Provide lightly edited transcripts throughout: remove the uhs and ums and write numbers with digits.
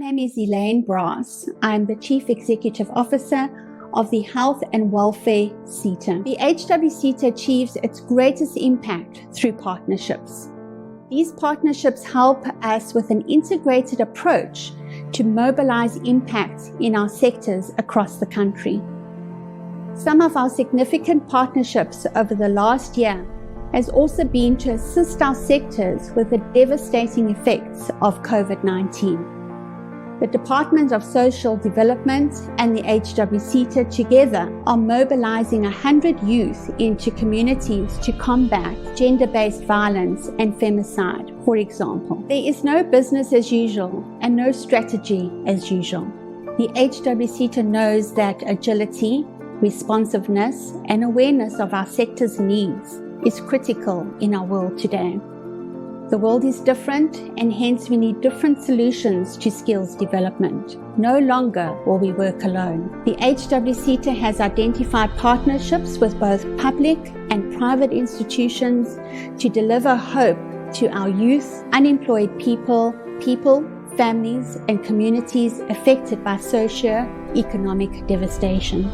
name is Elaine Brass. I'm the Chief Executive Officer of the Health and Welfare HWSETA. The HWSETA achieves its greatest impact through partnerships. These partnerships help us with an integrated approach to mobilize impact in our sectors across the country. Some of our significant partnerships over the last year has also been to assist our sectors with the devastating effects of COVID-19. The Department of Social Development and the HWSETA together are mobilizing 100 youth into communities to combat gender-based violence and femicide, for example. There is no business as usual and no strategy as usual. The HWSETA knows that agility, responsiveness, and awareness of our sector's needs is critical in our world today. The world is different, and hence we need different solutions to skills development. No longer will we work alone. The HWSETA has identified partnerships with both public and private institutions to deliver hope to our youth, unemployed people, families, and communities affected by socio-economic devastation.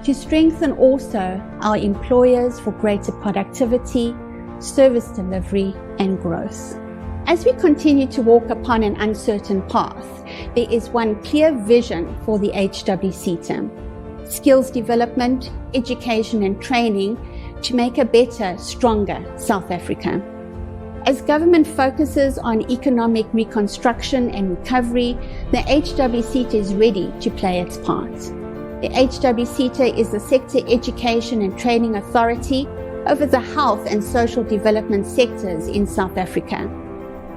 To strengthen also our employers for greater productivity, service delivery, and growth. As we continue to walk upon an uncertain path, there is one clear vision for the HWSETA: skills development, education, and training to make a better, stronger South Africa. As government focuses on economic reconstruction and recovery, the HWSETA is ready to play its part. The HWSETA is the sector education and training authority over the health and social development sectors in South Africa.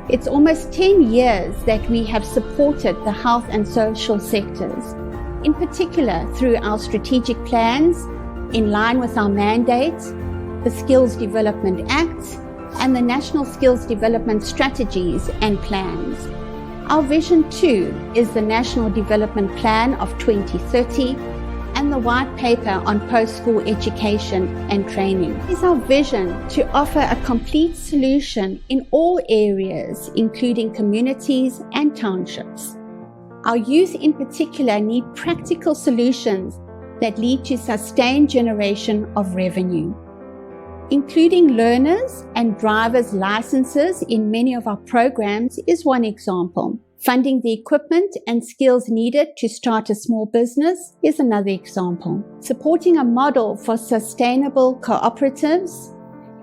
It's almost 10 years that we have supported the health and social sectors, in particular through our strategic plans in line with our mandate, the Skills Development Act, and the National Skills Development Strategies and Plans. Our vision too is the National Development Plan of 2030 and the White Paper on Post-School Education and Training. It is our vision to offer a complete solution in all areas, including communities and townships. Our youth in particular need practical solutions that lead to sustained generation of revenue. Including learners and drivers' licenses in many of our programs is one example. Funding the equipment and skills needed to start a small business is another example. Supporting a model for sustainable cooperatives,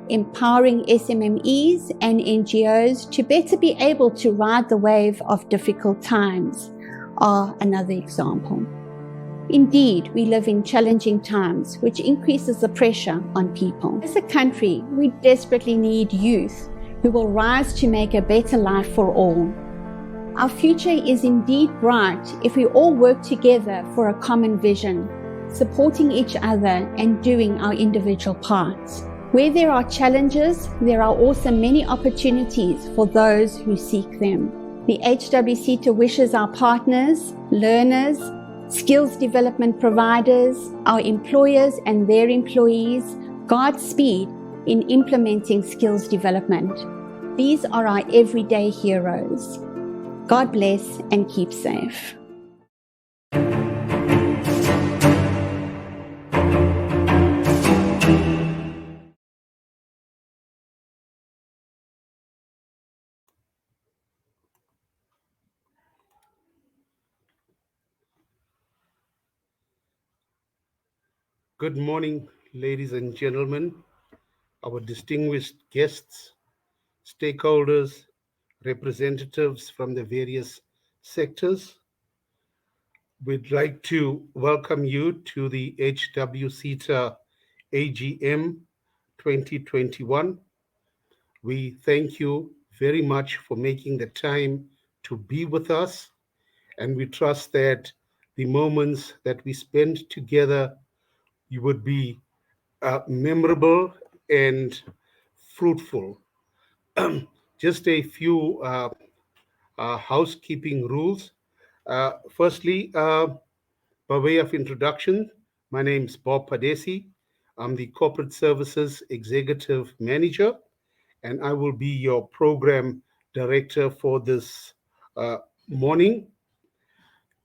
empowering SMMEs and NGOs to better be able to ride the wave of difficult times are another example. Indeed, we live in challenging times, which increases the pressure on people. As a country, we desperately need youth who will rise to make a better life for all. Our future is indeed bright if we all work together for a common vision, supporting each other and doing our individual parts. Where there are challenges, there are also many opportunities for those who seek them. The HWSETA wishes our partners, learners, skills development providers, our employers and their employees Godspeed in implementing skills development. These are our everyday heroes. God bless and keep safe. Good morning, ladies and gentlemen, our distinguished guests, stakeholders, representatives from the various sectors. We'd like to welcome you to the HWSETA AGM 2021. We thank you very much for making the time to be with us, and we trust that the moments that we spend together you would be memorable and fruitful. Just a few housekeeping rules. Firstly, by way of introduction, my name is Bob Padesi. I'm the Corporate Services Executive Manager, and I will be your program director for this morning.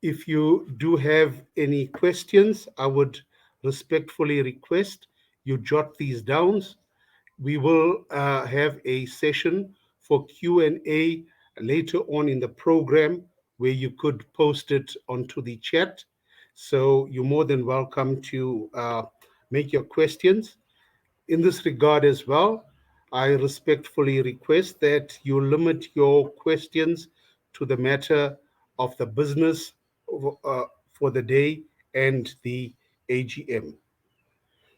If you do have any questions, I would respectfully request you jot these down. We will have a session for Q&A later on in the program where you could post it onto the chat. So you're more than welcome to make your questions. In this regard as well, I respectfully request that you limit your questions to the matter of the business for the day and the AGM.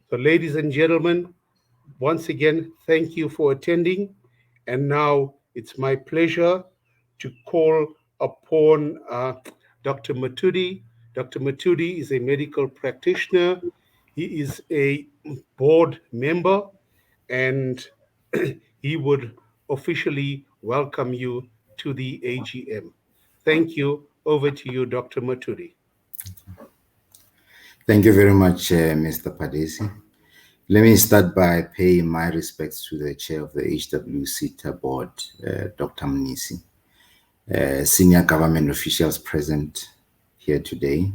So, ladies and gentlemen, once again, thank you for attending. And now it's my pleasure to call upon Dr. Matudi. Dr. Matudi is a medical practitioner. He is a board member, and he would officially welcome you to the AGM. Thank you. Over to you, Dr. Matudi. Thank you very much, Mr. Padesi. Let me start by paying my respects to the chair of the HWSETA board, Dr. Mnisi, senior government officials present here today,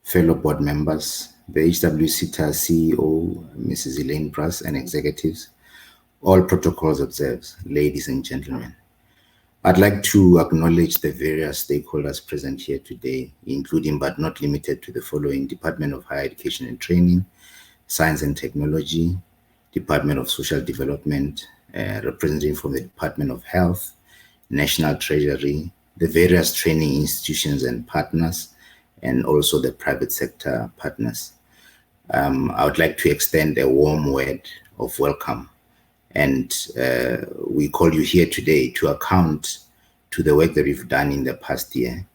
fellow board members, the HWSETA CEO, Mrs. Elaine Brass, and executives, all protocols observed, ladies and gentlemen. I'd like to acknowledge the various stakeholders present here today, including but not limited to the following: Department of Higher Education and Training, Science and Technology, Department of Social Development, representative from the Department of Health, National Treasury, the various training institutions and partners, and also the private sector partners. I would like to extend a warm word of welcome, and we call you here today to account to the work that we've done in the past year.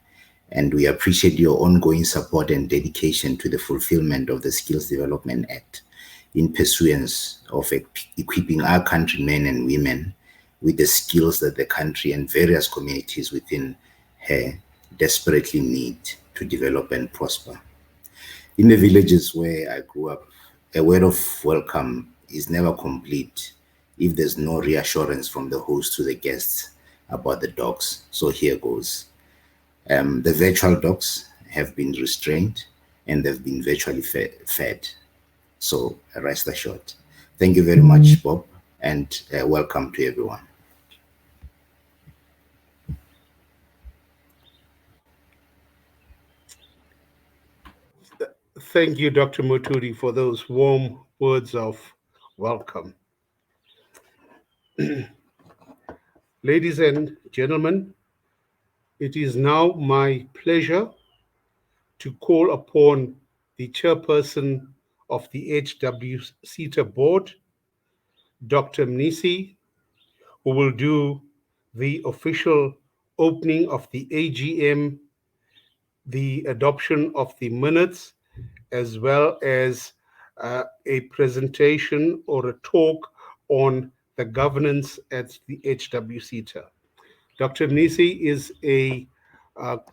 And we appreciate your ongoing support and dedication to the fulfillment of the Skills Development Act in pursuance of equipping our countrymen and women with the skills that the country and various communities within her desperately need to develop and prosper. In the villages where I grew up, a word of welcome is never complete if there's no reassurance from the host to the guests about the dogs. So here goes. The virtual dogs have been restrained and they've been virtually fed. So rest assured. Thank you very much, Bob, and welcome to everyone. Thank you, Dr. Muturi, for those warm words of welcome. Ladies and gentlemen, it is now my pleasure to call upon the chairperson of the HWSETA board, Dr. Mnisi, who will do the official opening of the AGM, the adoption of the minutes, as well as a presentation or a talk on the governance at the HWSETA. Dr. Mnisi is a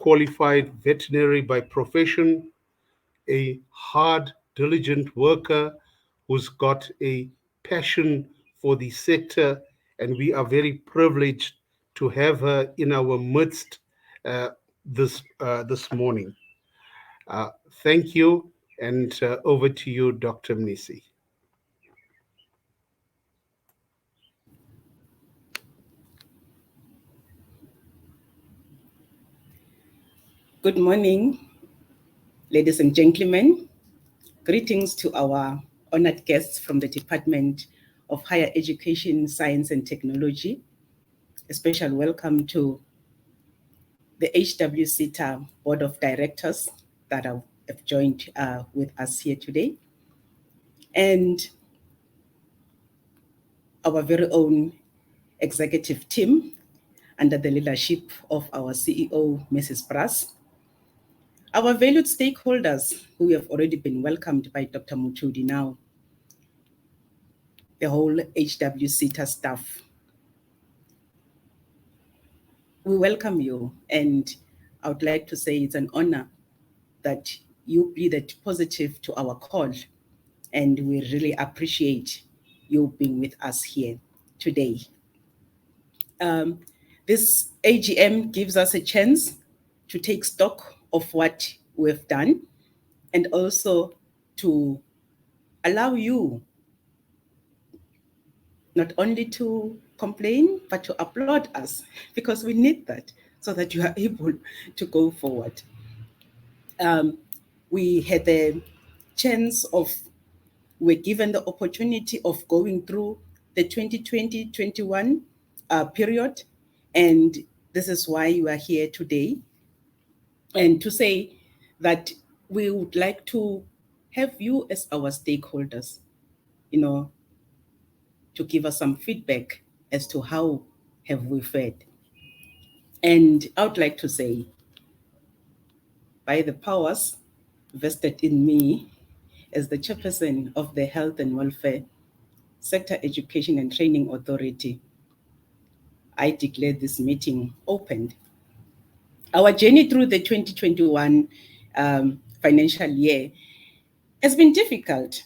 qualified veterinary by profession, a hard, diligent worker who's got a passion for the sector, and we are very privileged to have her in our midst this morning. Thank you, and over to you, Dr. Mnisi. Good morning, ladies and gentlemen. Greetings to our honored guests from the Department of Higher Education, Science and Technology. A special welcome to the HWSETA Board of Directors that have joined with us here today, and our very own executive team under the leadership of our CEO, Mrs. Brass. Our valued stakeholders who have already been welcomed by Dr. Mutudi now, the whole HWSETA staff. We welcome you, and I would like to say it's an honor that you pleaded positive to our call, and we really appreciate you being with us here today. This AGM gives us a chance to take stock of what we've done and also to allow you not only to complain, but to applaud us, because we need that so that you are able to go forward. We had the chance of, we're given the opportunity of going through the 2020-21 period, and this is why you are here today, and to say that we would like to have you as our stakeholders, to give us some feedback as to how have we fared. And I would like to say, by the powers vested in me as the chairperson of the Health and Welfare Sector Education and Training Authority, I declare this meeting opened. Our journey through the 2021 financial year has been difficult.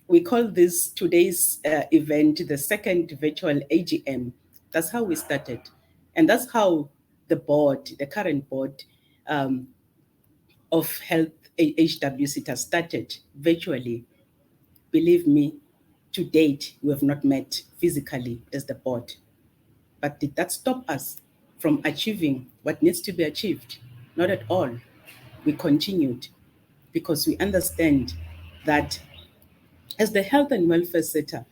We call this today's event the second virtual AGM. That's how we started. And that's how the board, the current board of Health HWSETA started virtually. Believe me, to date, we have not met physically as the board. But did that stop us from achieving what needs to be achieved? Not at all. We continued because we understand that as the health and welfare sector,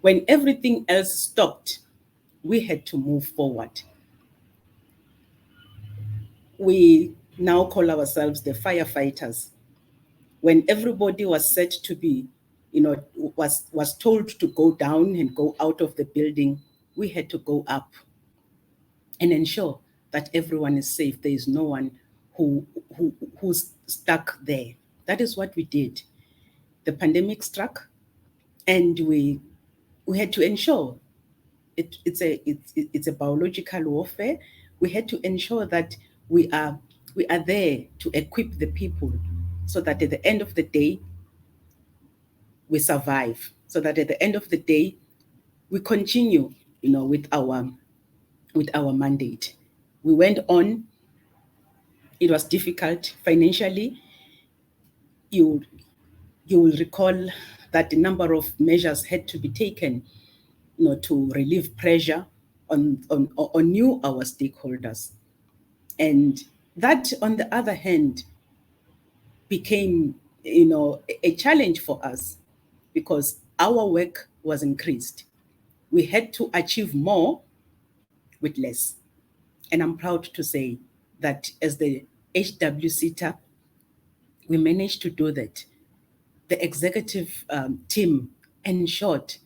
when everything else stopped, we had to move forward. We now call ourselves the firefighters. When everybody was set to be, was told to go down and go out of the building, we had to go up and ensure that everyone is safe. There is no one who's stuck there. That is what we did. The pandemic struck, and we had to ensure it's a biological warfare. We had to ensure that we are there to equip the people so that at the end of the day we survive, so that at the end of the day we continue with our mandate. We went on. It was difficult financially. You will recall that a number of measures had to be taken to relieve pressure on you, our stakeholders. And that, on the other hand, became, a challenge for us because our work was increased. We had to achieve more with less. And I'm proud to say that as the HWSETA, we managed to do that. The executive team ensured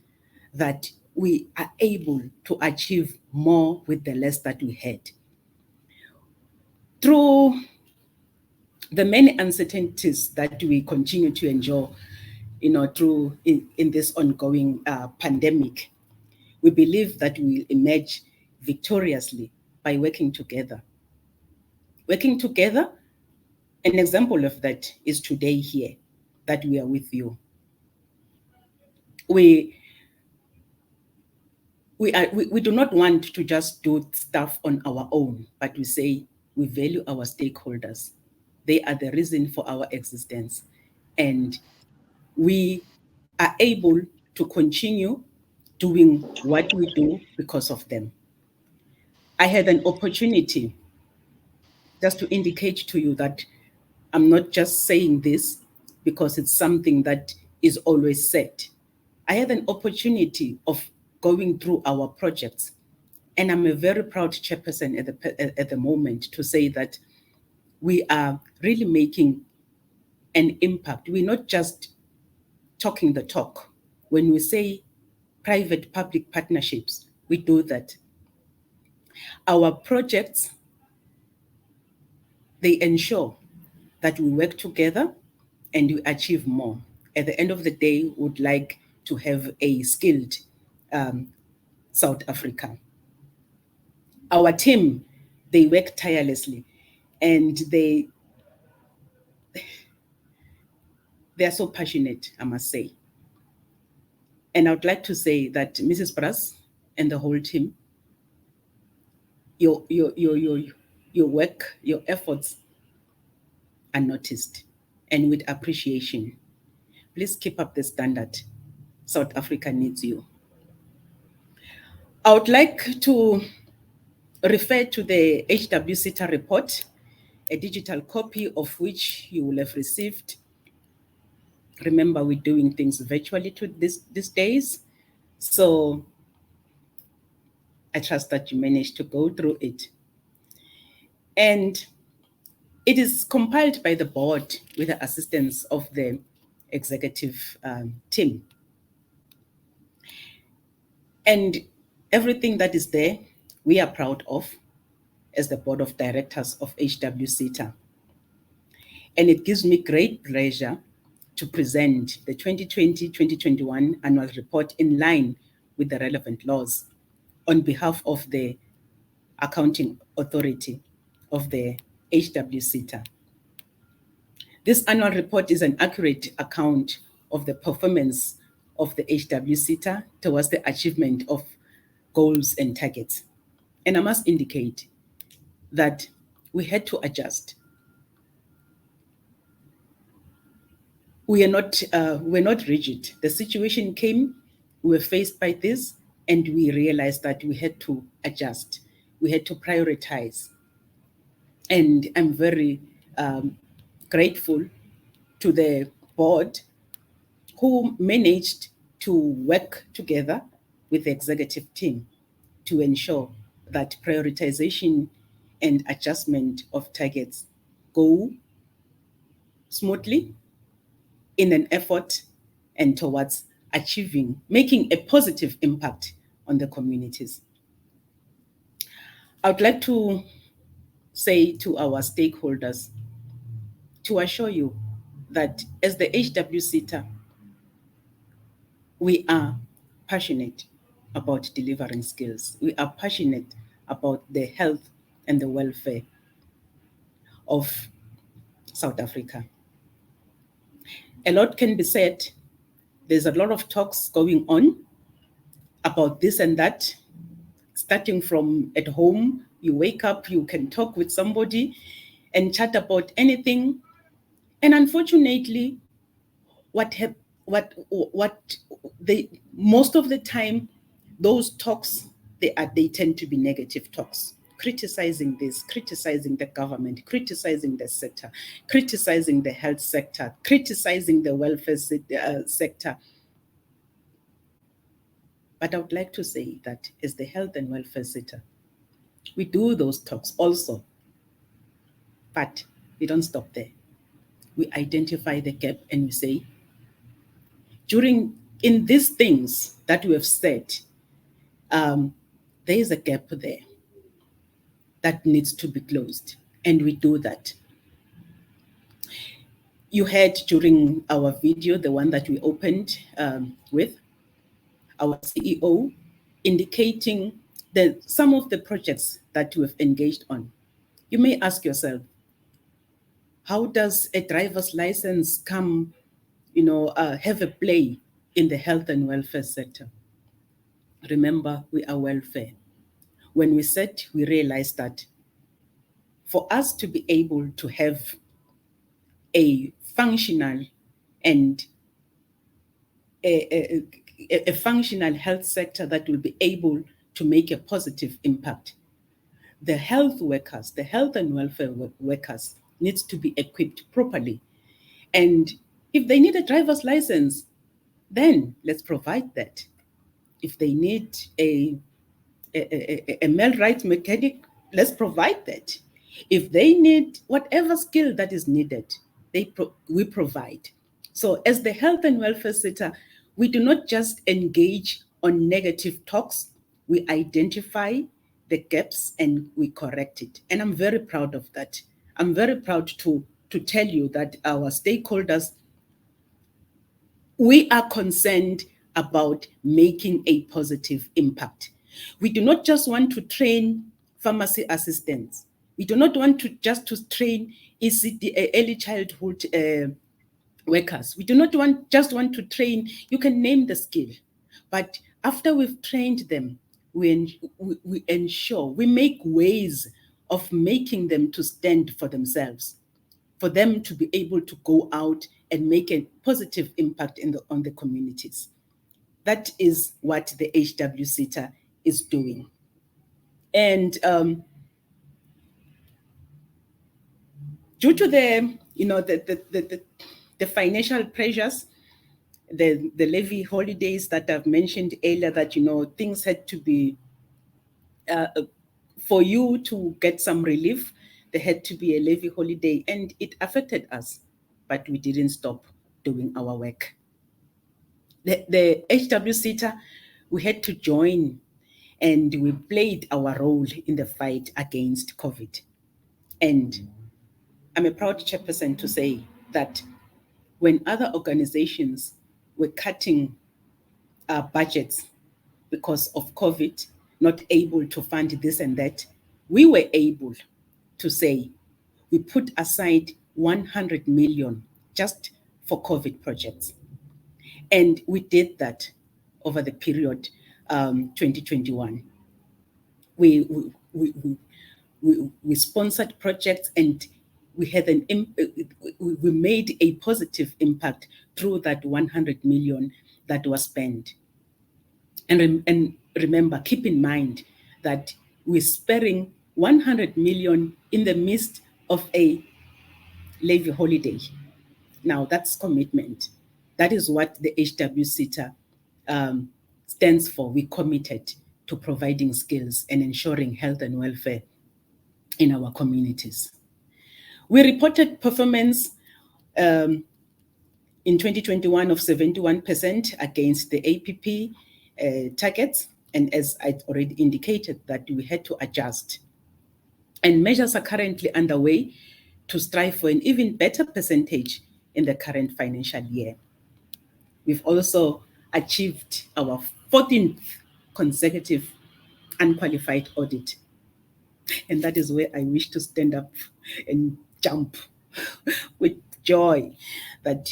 that we are able to achieve more with the less that we had. Through the many uncertainties that we continue to endure, through in this ongoing pandemic, we believe that we will emerge victoriously by working together. Working together, an example of that is today here, that we are with you. We do not want to just do stuff on our own, but we say we value our stakeholders. They are the reason for our existence. And we are able to continue doing what we do because of them. I had an opportunity just to indicate to you that I'm not just saying this because it's something that is always said. I had an opportunity of going through our projects, and I'm a very proud chairperson at the moment to say that we are really making an impact. We're not just talking the talk. When we say private-public partnerships, we do that. Our projects, they ensure that we work together and we achieve more. At the end of the day, we would like to have a skilled South Africa. Our team, they work tirelessly, and they are so passionate, I must say. And I would like to say that Mrs. Brass and the whole team, your work, your efforts are noticed and with appreciation. Please keep up the standard. South Africa needs you. I would like to refer to the HWSETA report, a digital copy of which you will have received. Remember, we're doing things virtually these days. So I trust that you managed to go through it. And it is compiled by the board with the assistance of the executive team. And everything that is there, we are proud of as the board of directors of HWSETA. And it gives me great pleasure to present the 2020-2021 annual report in line with the relevant laws on behalf of the accounting authority of the HWSETA. This annual report is an accurate account of the performance of the HWSETA towards the achievement of goals and targets. And I must indicate that we had to adjust. We're not rigid. The situation came, we were faced by this, and we realized that we had to adjust. We had to prioritize. And I'm very grateful to the board who managed to work together with the executive team to ensure that prioritization and adjustment of targets go smoothly in an effort and towards making a positive impact on the communities. I would like to say to our stakeholders, to assure you that as the HWSETA, we are passionate about delivering skills. We are passionate about the health and the welfare of South Africa. A lot can be said. There's a lot of talks going on about this and that, starting from at home. You wake up, you can talk with somebody and chat about anything. And unfortunately, most of the time, those talks, they tend to be negative talks, criticizing this, criticizing the government, criticizing the sector, criticizing the health sector, criticizing the welfare sector. But I would like to say that as the health and welfare sector, we do those talks also, but we don't stop there. We identify the gap and we say, in these things that we have said, there is a gap there that needs to be closed, and we do that. You heard during our video, the one that we opened with, our CEO indicating some of the projects that we have engaged on. You may ask yourself, how does a driver's license have a play in the health and welfare sector? Remember, we are welfare. When we said, we realized that for us to be able to have a functional and a functional health sector that will be able to make a positive impact, the health workers, the health and welfare workers needs to be equipped properly. And if they need a driver's license, then let's provide that. If they need a millwright mechanic, let's provide that. If they need whatever skill that is needed, we provide. So as the health and welfare sector, we do not just engage on negative talks, we identify the gaps and we correct it. And I'm very proud of that. I'm very proud to tell you that our stakeholders, we are concerned about making a positive impact. We do not just want to train pharmacy assistants. We do not want to train ECD, early childhood workers. We do not just want to train, you can name the skill, but after we've trained them, we ensure, we make ways of making them to stand for themselves, for them to be able to go out and make a positive impact on the communities. That is what the HWSETA is doing. And due to the financial pressures, the levy holidays that I've mentioned earlier, that things had to be for you to get some relief, there had to be a levy holiday, and it affected us, but we didn't stop doing our work. The HWSETA, we had to join, and we played our role in the fight against COVID. And I'm a proud chairperson to say that when other organizations were cutting budgets because of COVID, not able to fund this and that, we were able to say, we put aside 100 million just for COVID projects. And we did that over the period 2021. We sponsored projects, and we had we made a positive impact through that 100 million that was spent. And remember, keep in mind that we're sparing 100 million in the midst of a levy holiday. Now, that's commitment. That is what the HWSETA stands for. We committed to providing skills and ensuring health and welfare in our communities. We reported performance in 2021 of 71% against the APP targets. And as I already indicated, that we had to adjust. And measures are currently underway to strive for an even better percentage in the current financial year. We've also achieved our 14th consecutive unqualified audit. And that is where I wish to stand up and jump with joy, that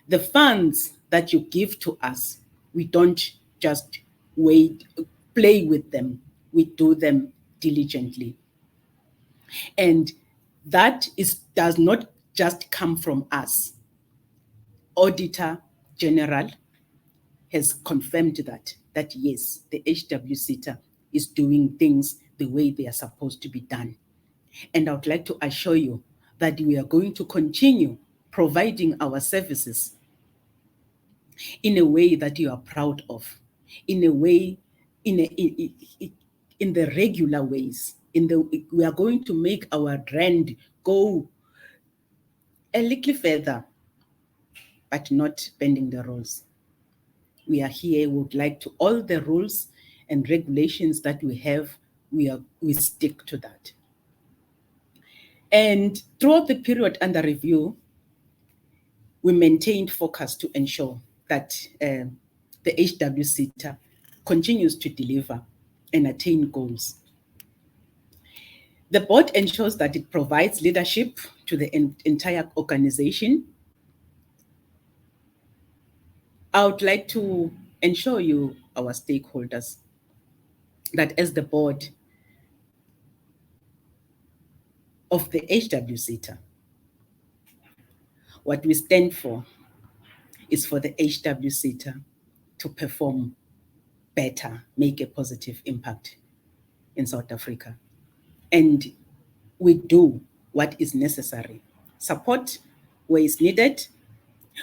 the funds that you give to us, we don't just play with them, we do them diligently. And that does not just come from us. Auditor General has confirmed that yes, the HWSETA is doing things the way they are supposed to be done. And I would like to assure you that we are going to continue providing our services in a way that you are proud of, in a way, in the regular ways. We are going to make our brand go a little further, but not bending the rules. We are here, we would like to, all the rules and regulations that we have, we stick to that. And throughout the period under review, we maintained focus to ensure that the HWSETA continues to deliver and attain goals. The board ensures that it provides leadership to the entire organization. I would like to ensure you, our stakeholders, that as the board of the HWSETA, what we stand for is for the HWSETA to perform better, make a positive impact in South Africa. And we do what is necessary. Support where it's needed.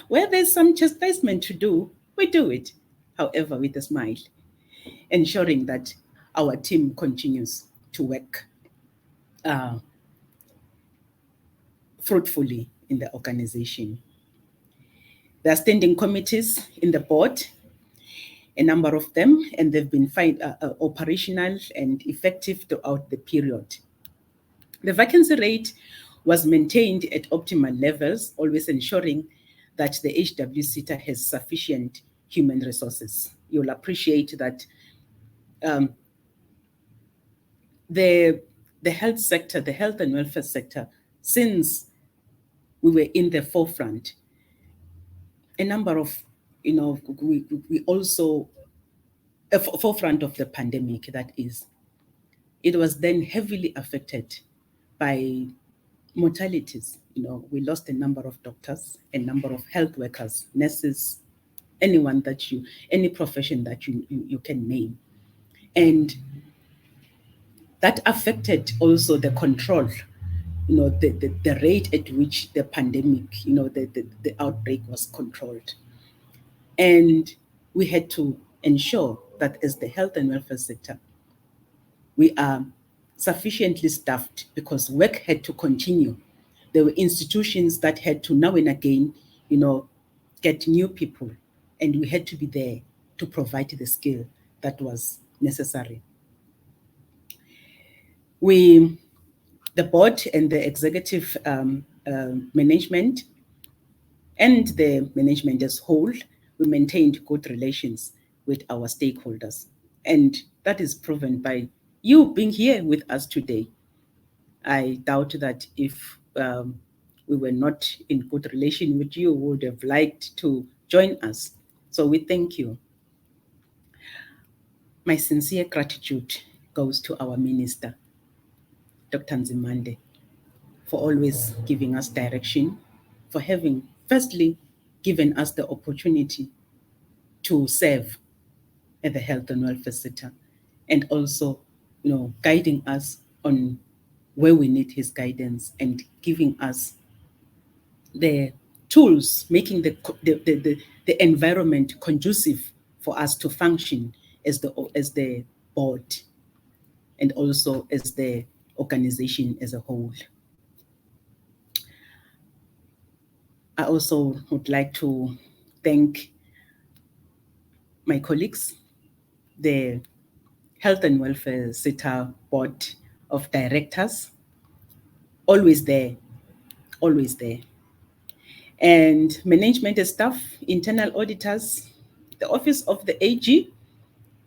Where there's some chastisement to do, we do it, however, with a smile, ensuring that our team continues to work fruitfully in the organization. There are standing committees in the board, a number of them, and they've been operational and effective throughout the period. The vacancy rate was maintained at optimal levels, always ensuring that the HWSETA has sufficient human resources. You'll appreciate that the health sector, the health and welfare sector, since we were in the forefront, a number of, we also forefront of the pandemic, that is, it was then heavily affected by mortalities. We lost a number of doctors, a number of health workers, nurses, anyone any profession that you can name. And that affected also the control, the rate at which the pandemic, the outbreak was controlled. And we had to ensure that as the health and welfare sector, we are sufficiently staffed because work had to continue. There were institutions that had to now and again, get new people, and we had to be there to provide the skill that was necessary. The board and the executive management and the management as whole, we maintained good relations with our stakeholders. And that is proven by you being here with us today. I doubt that if we were not in good relation with you, would have liked to join us. So we thank you. My sincere gratitude goes to our minister, Dr. Nzimande, for always giving us direction, for having firstly given us the opportunity to serve at the health and welfare sector, and also, guiding us on where we need his guidance and giving us the tools, making the environment conducive for us to function as the board and also as the organization as a whole. I also would like to thank my colleagues, the Health and Welfare SETA Board of Directors, always there, and management and staff, internal auditors, the Office of the AG,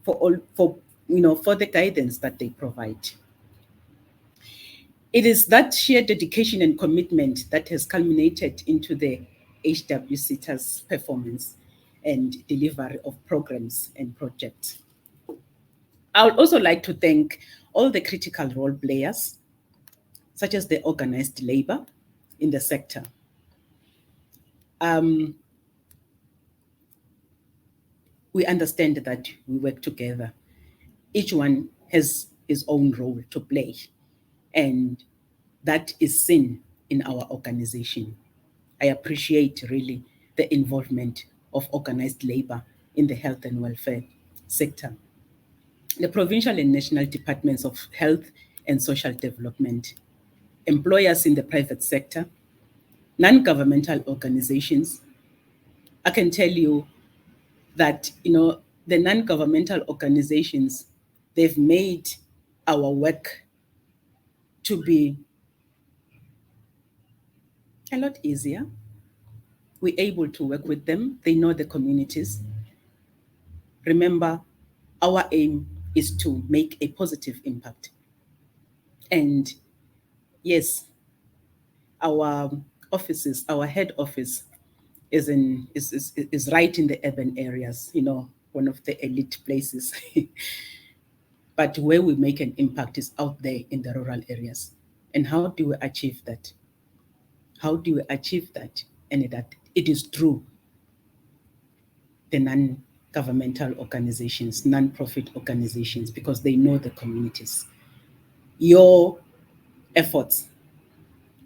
for the guidance that they provide. It is that sheer dedication and commitment that has culminated into the HWSETA's performance and delivery of programs and projects. I would also like to thank all the critical role players, such as the organized labor in the sector. We understand that we work together. Each one has his own role to play, and that is seen in our organization. I appreciate really the involvement of organized labor in the health and welfare sector. The provincial and national departments of health and social development, employers in the private sector, non-governmental organizations. I can tell you that, the non-governmental organizations, they've made our work to be a lot easier. We're able to work with them. They know the communities. Remember, our aim is to make a positive impact. And yes, our offices, our head office is right in the urban areas, one of the elite places. But where we make an impact is out there in the rural areas. And how do we achieve that? And that it is through the non-governmental organizations, non-profit organizations, because they know the communities. Your efforts,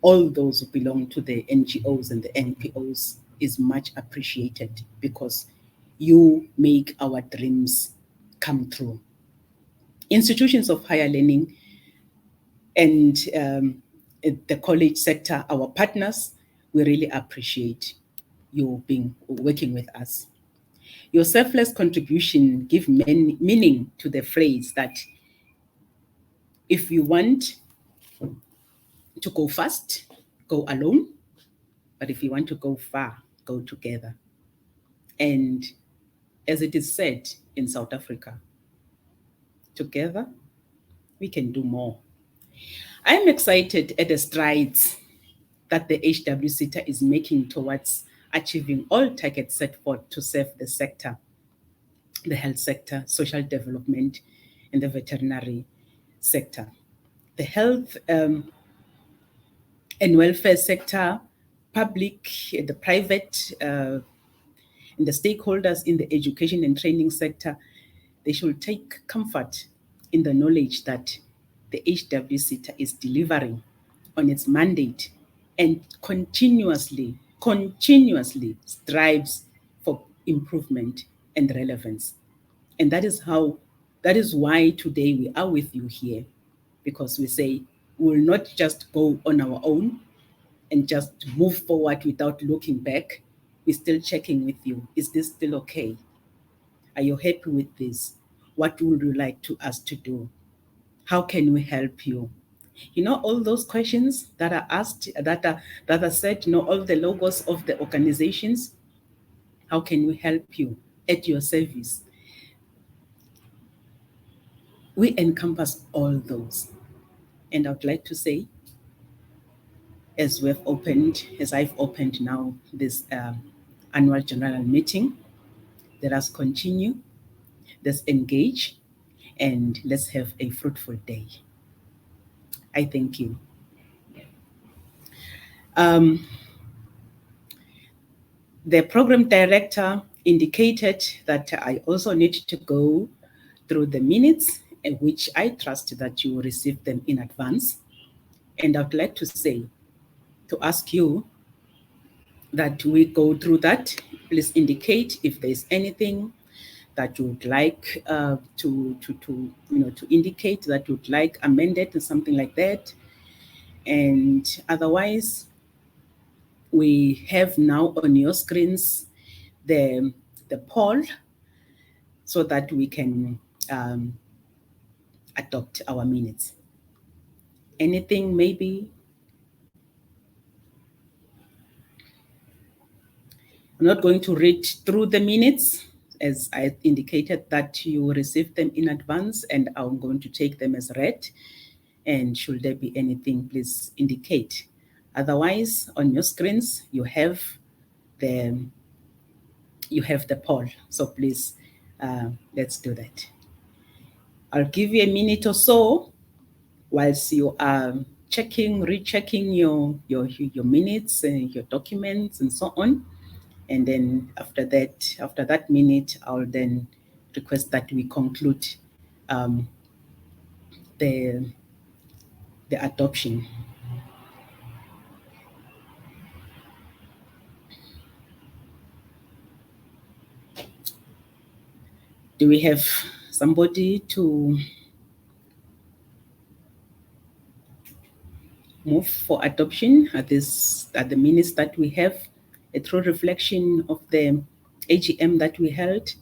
all those who belong to the NGOs and the NPOs, is much appreciated because you make our dreams come true. Institutions of higher learning and the college sector, our partners, we really appreciate you working with us. Your selfless contribution gives meaning to the phrase that if you want to go fast, go alone, but if you want to go far, go together. And as it is said in South Africa, together we can do more. I am excited at the strides that the HWSETA is making towards achieving all targets set forth to serve the sector the health sector, social development, and the veterinary sector. The health and welfare sector, public, the private, and the stakeholders in the education and training sector, they should take comfort in the knowledge that the HWSETA is delivering on its mandate and continuously strives for improvement and relevance. And that is why today we are with you here, because we say we will not just go on our own and just move forward without looking back. We're still checking with you. Is this still okay? Are you happy with this? What would you like to us to do? How can we help you? You know, all those questions that are asked, that are said, you know, all the logos of the organizations. How can we help you at your service? We encompass all those. And I would like to say, as I've opened now this annual general meeting, let us continue, let's engage, and let's have a fruitful day. I thank you. The program director indicated that I also need to go through the minutes, which I trust that you will receive them in advance. And I'd like to say, to ask you that we go through that. Please indicate if there's anything that you would like to indicate that you would like amended or something like that. And otherwise, we have now on your screens the poll so that we can adopt our minutes. Anything maybe? I'm not going to read through the minutes, as I indicated that you receive them in advance, and I'm going to take them as read. And should there be anything, please indicate. Otherwise, on your screens, you have the poll. So please, let's do that. I'll give you a minute or so whilst you are rechecking your minutes and your documents and so on. And then after that minute, I'll then request that we conclude the adoption. Do we have somebody to move for adoption at the minutes that we have, a true reflection of the AGM that we held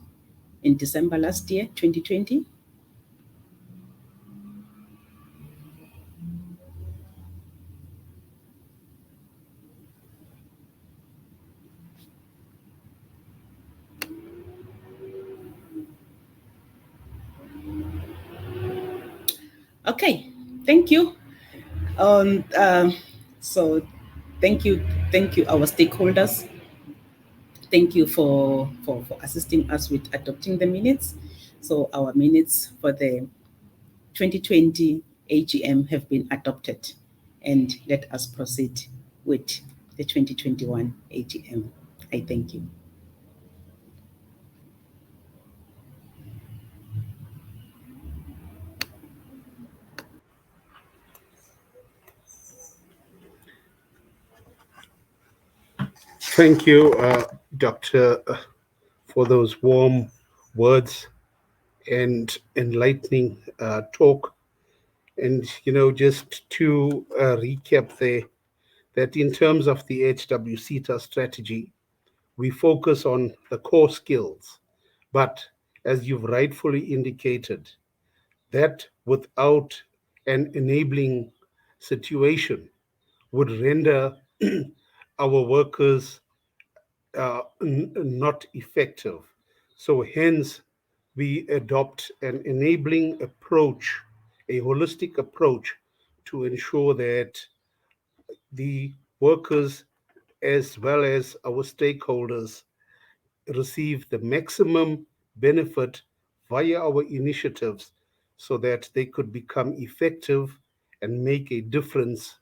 in December last year, 2020? Okay, thank you. So thank you, our stakeholders. Thank you for assisting us with adopting the minutes. So our minutes for the 2020 AGM have been adopted, and let us proceed with the 2021 AGM. I thank you. Thank you, Doctor, for those warm words and enlightening talk. And, just to recap there, that in terms of the HWSETA strategy, we focus on the core skills. But as you've rightfully indicated, that without an enabling situation would render our workers not effective. So hence, we adopt an enabling approach, a holistic approach to ensure that the workers as well as our stakeholders receive the maximum benefit via our initiatives so that they could become effective and make a difference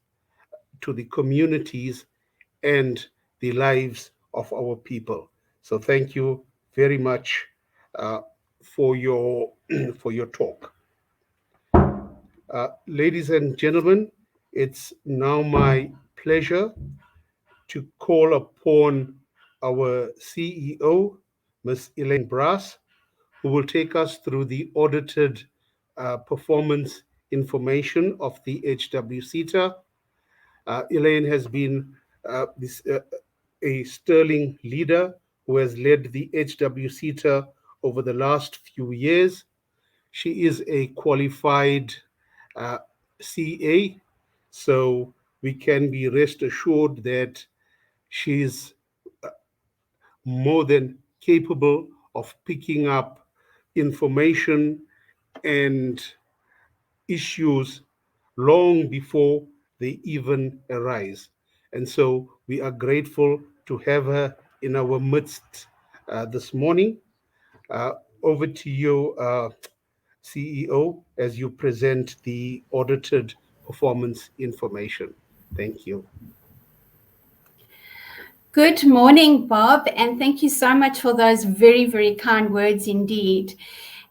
to the communities and the lives of our people. So thank you very much uh, for your for your talk. Ladies and gentlemen, it's now my pleasure to call upon our CEO, Ms. Elaine Brass, who will take us through the audited performance information of the HWSETA. Elaine has been a sterling leader who has led the HWSETA over the last few years. She is a qualified uh, CA, so we can be rest assured that she's more than capable of picking up information and issues long before they even arise. And so we are grateful to have her in our midst this morning. Uh, Over to you, CEO, as you present the audited performance information. Thank you. Good morning, Bob, and thank you so much for those very, very kind words indeed.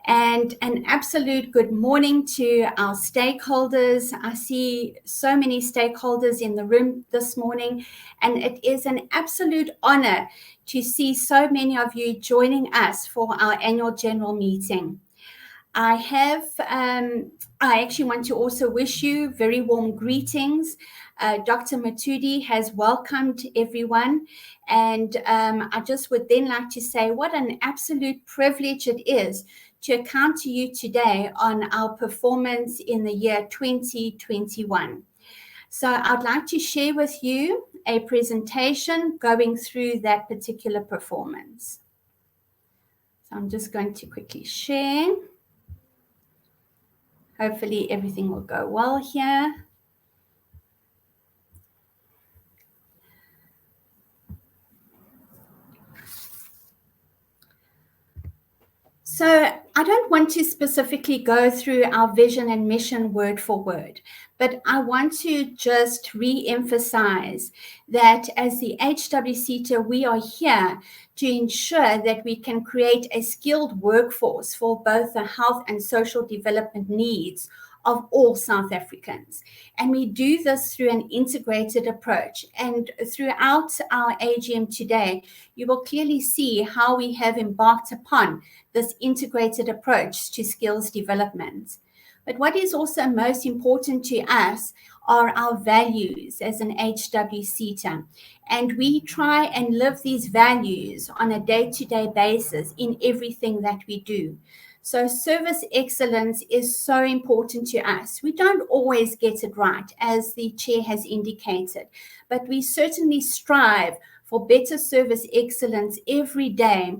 And an absolute good morning to our stakeholders. I see so many stakeholders in the room this morning, and it is an absolute honor to see so many of you joining us for our annual general meeting. I actually want to also wish you very warm greetings. Dr. Matudi has welcomed everyone. And I just would then like to say what an absolute privilege it is to account to you today on our performance in the year 2021. So I'd like to share with you a presentation going through that particular performance. So I'm just going to quickly share. Hopefully everything will go well here. So I don't want to specifically go through our vision and mission word for word, but I want to just re-emphasize that as the HWSETA, we are here to ensure that we can create a skilled workforce for both the health and social development needs of all South Africans. And we do this through an integrated approach. And throughout our AGM today, you will clearly see how we have embarked upon this integrated approach to skills development. But what is also most important to us are our values as an HWSETA. And we try and live these values on a day-to-day basis in everything that we do. So service excellence is so important to us. We don't always get it right, as the chair has indicated, but we certainly strive for better service excellence every day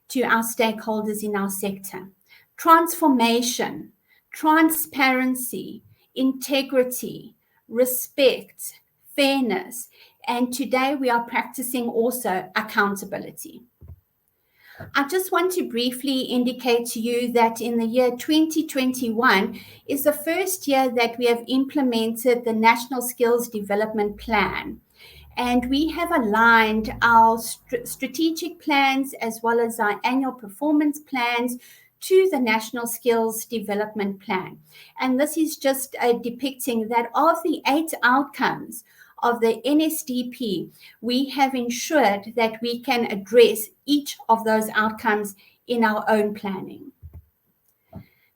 to our stakeholders in our sector. Transformation, transparency, integrity, respect, fairness, and today we are practicing also accountability. I just want to briefly indicate to you that in the year 2021 is the first year that we have implemented the National Skills Development Plan. And we have aligned our strategic plans as well as our annual performance plans to the National Skills Development Plan. And this is just depicting that of the 8 outcomes of the NSDP, we have ensured that we can address each of those outcomes in our own planning.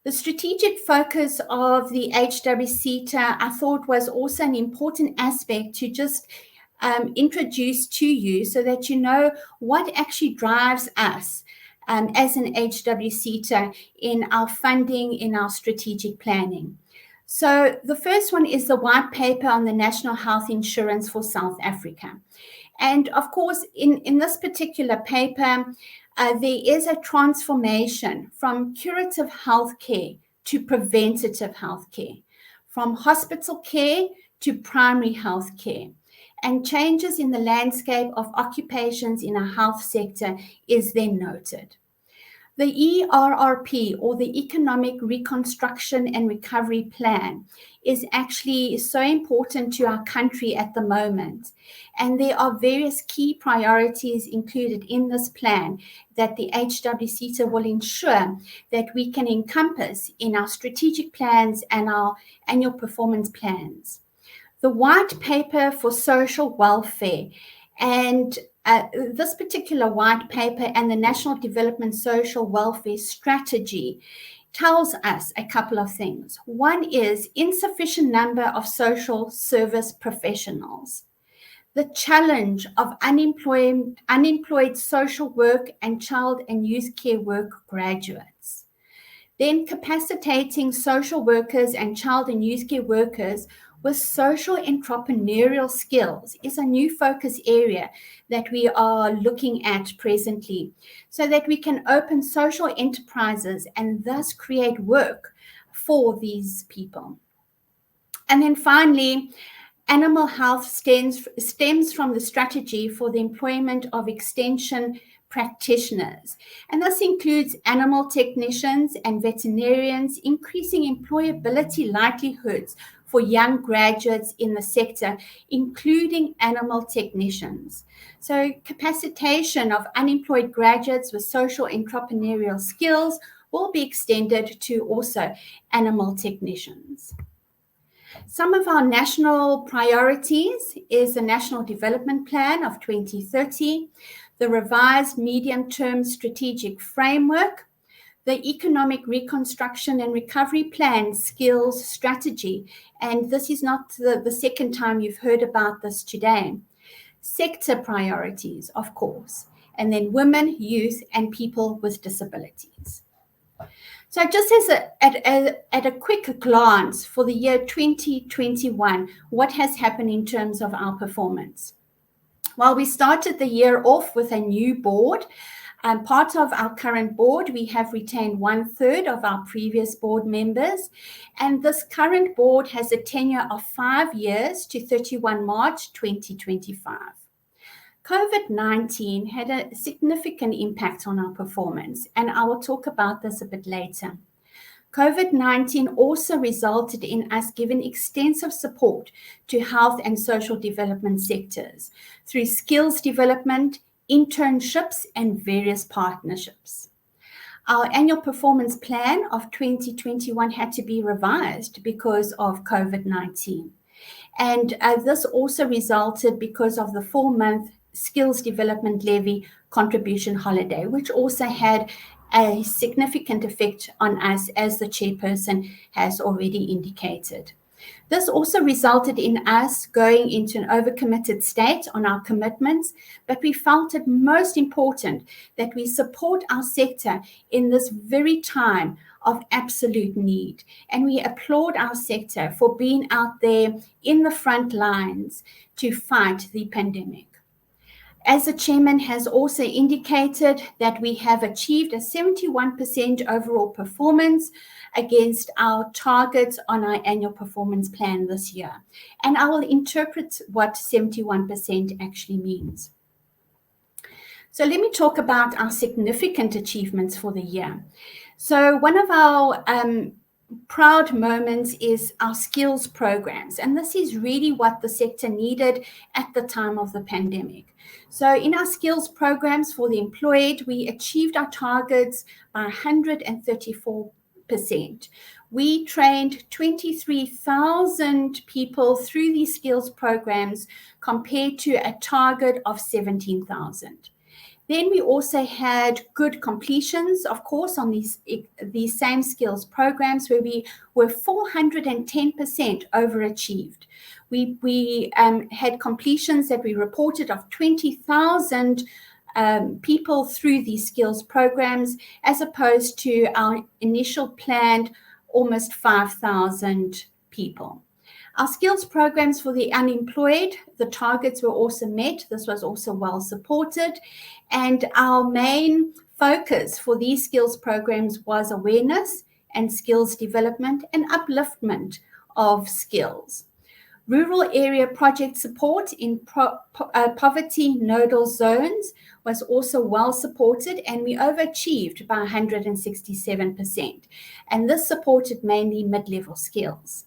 The strategic focus of the HWSETA, I thought, was also an important aspect to just introduce to you so that you know what actually drives us as an HWSETA in our funding, in our strategic planning. So the first one is the white paper on the National Health Insurance for South Africa. And of course, in this particular paper, there is a transformation from curative healthcare to preventative healthcare, from hospital care to primary health care. And changes in the landscape of occupations in our health sector is then noted. The ERRP, or the Economic Reconstruction and Recovery Plan, is actually so important to our country at the moment. And there are various key priorities included in this plan that the HWSETA will ensure that we can encompass in our strategic plans and our annual performance plans. The White Paper for Social Welfare, and this particular white paper and the National Development Social Welfare Strategy tells us a couple of things. One is insufficient number of social service professionals, the challenge of unemployed social work and child and youth care work graduates, then capacitating social workers and child and youth care workers with social entrepreneurial skills is a new focus area that we are looking at presently, so that we can open social enterprises and thus create work for these people. And then finally, animal health stems from the strategy for the employment of extension practitioners. And this includes animal technicians and veterinarians, increasing employability livelihoods for young graduates in the sector, including animal technicians. So capacitation of unemployed graduates with social entrepreneurial skills will be extended to also animal technicians. Some of our national priorities is the National Development Plan of 2030, the revised medium-term strategic framework, the Economic Reconstruction and Recovery Plan skills strategy, and this is not the second time you've heard about this today. Sector priorities, of course, and then women, youth, and people with disabilities. So just at a quick glance for the year 2021, what has happened in terms of our performance? Well, we started the year off with a new board. Part of our current board, we have retained 1/3 of our previous board members. And this current board has a tenure of 5 years to 31 March 2025. COVID-19 had a significant impact on our performance, and I will talk about this a bit later. COVID-19 also resulted in us giving extensive support to health and social development sectors through skills development, internships, and various partnerships. Our annual performance plan of 2021 had to be revised because of COVID-19. And this also resulted because of the 4-month skills development levy contribution holiday, which also had a significant effect on us, as the chairperson has already indicated. This also resulted in us going into an overcommitted state on our commitments, but we felt it most important that we support our sector in this very time of absolute need. And we applaud our sector for being out there in the front lines to fight the pandemic. As the chairman has also indicated, that we have achieved a 71% overall performance against our targets on our annual performance plan this year. And I will interpret what 71% actually means. So let me talk about our significant achievements for the year. So one of our proud moments is our skills programs, and this is really what the sector needed at the time of the pandemic. So in our skills programs for the employed, we achieved our targets by 134%. We trained 23,000 people through these skills programs compared to a target of 17,000. Then we also had good completions, of course, on these same skills programs, where we were 410% overachieved. We had completions that we reported of 20,000 people through these skills programs, as opposed to our initial planned almost 5,000 people. Our skills programs for the unemployed, the targets were also met. This was also well supported. And our main focus for these skills programs was awareness and skills development and upliftment of skills. Rural area project support in poverty nodal zones was also well supported, and we overachieved by 167%. And this supported mainly mid-level skills.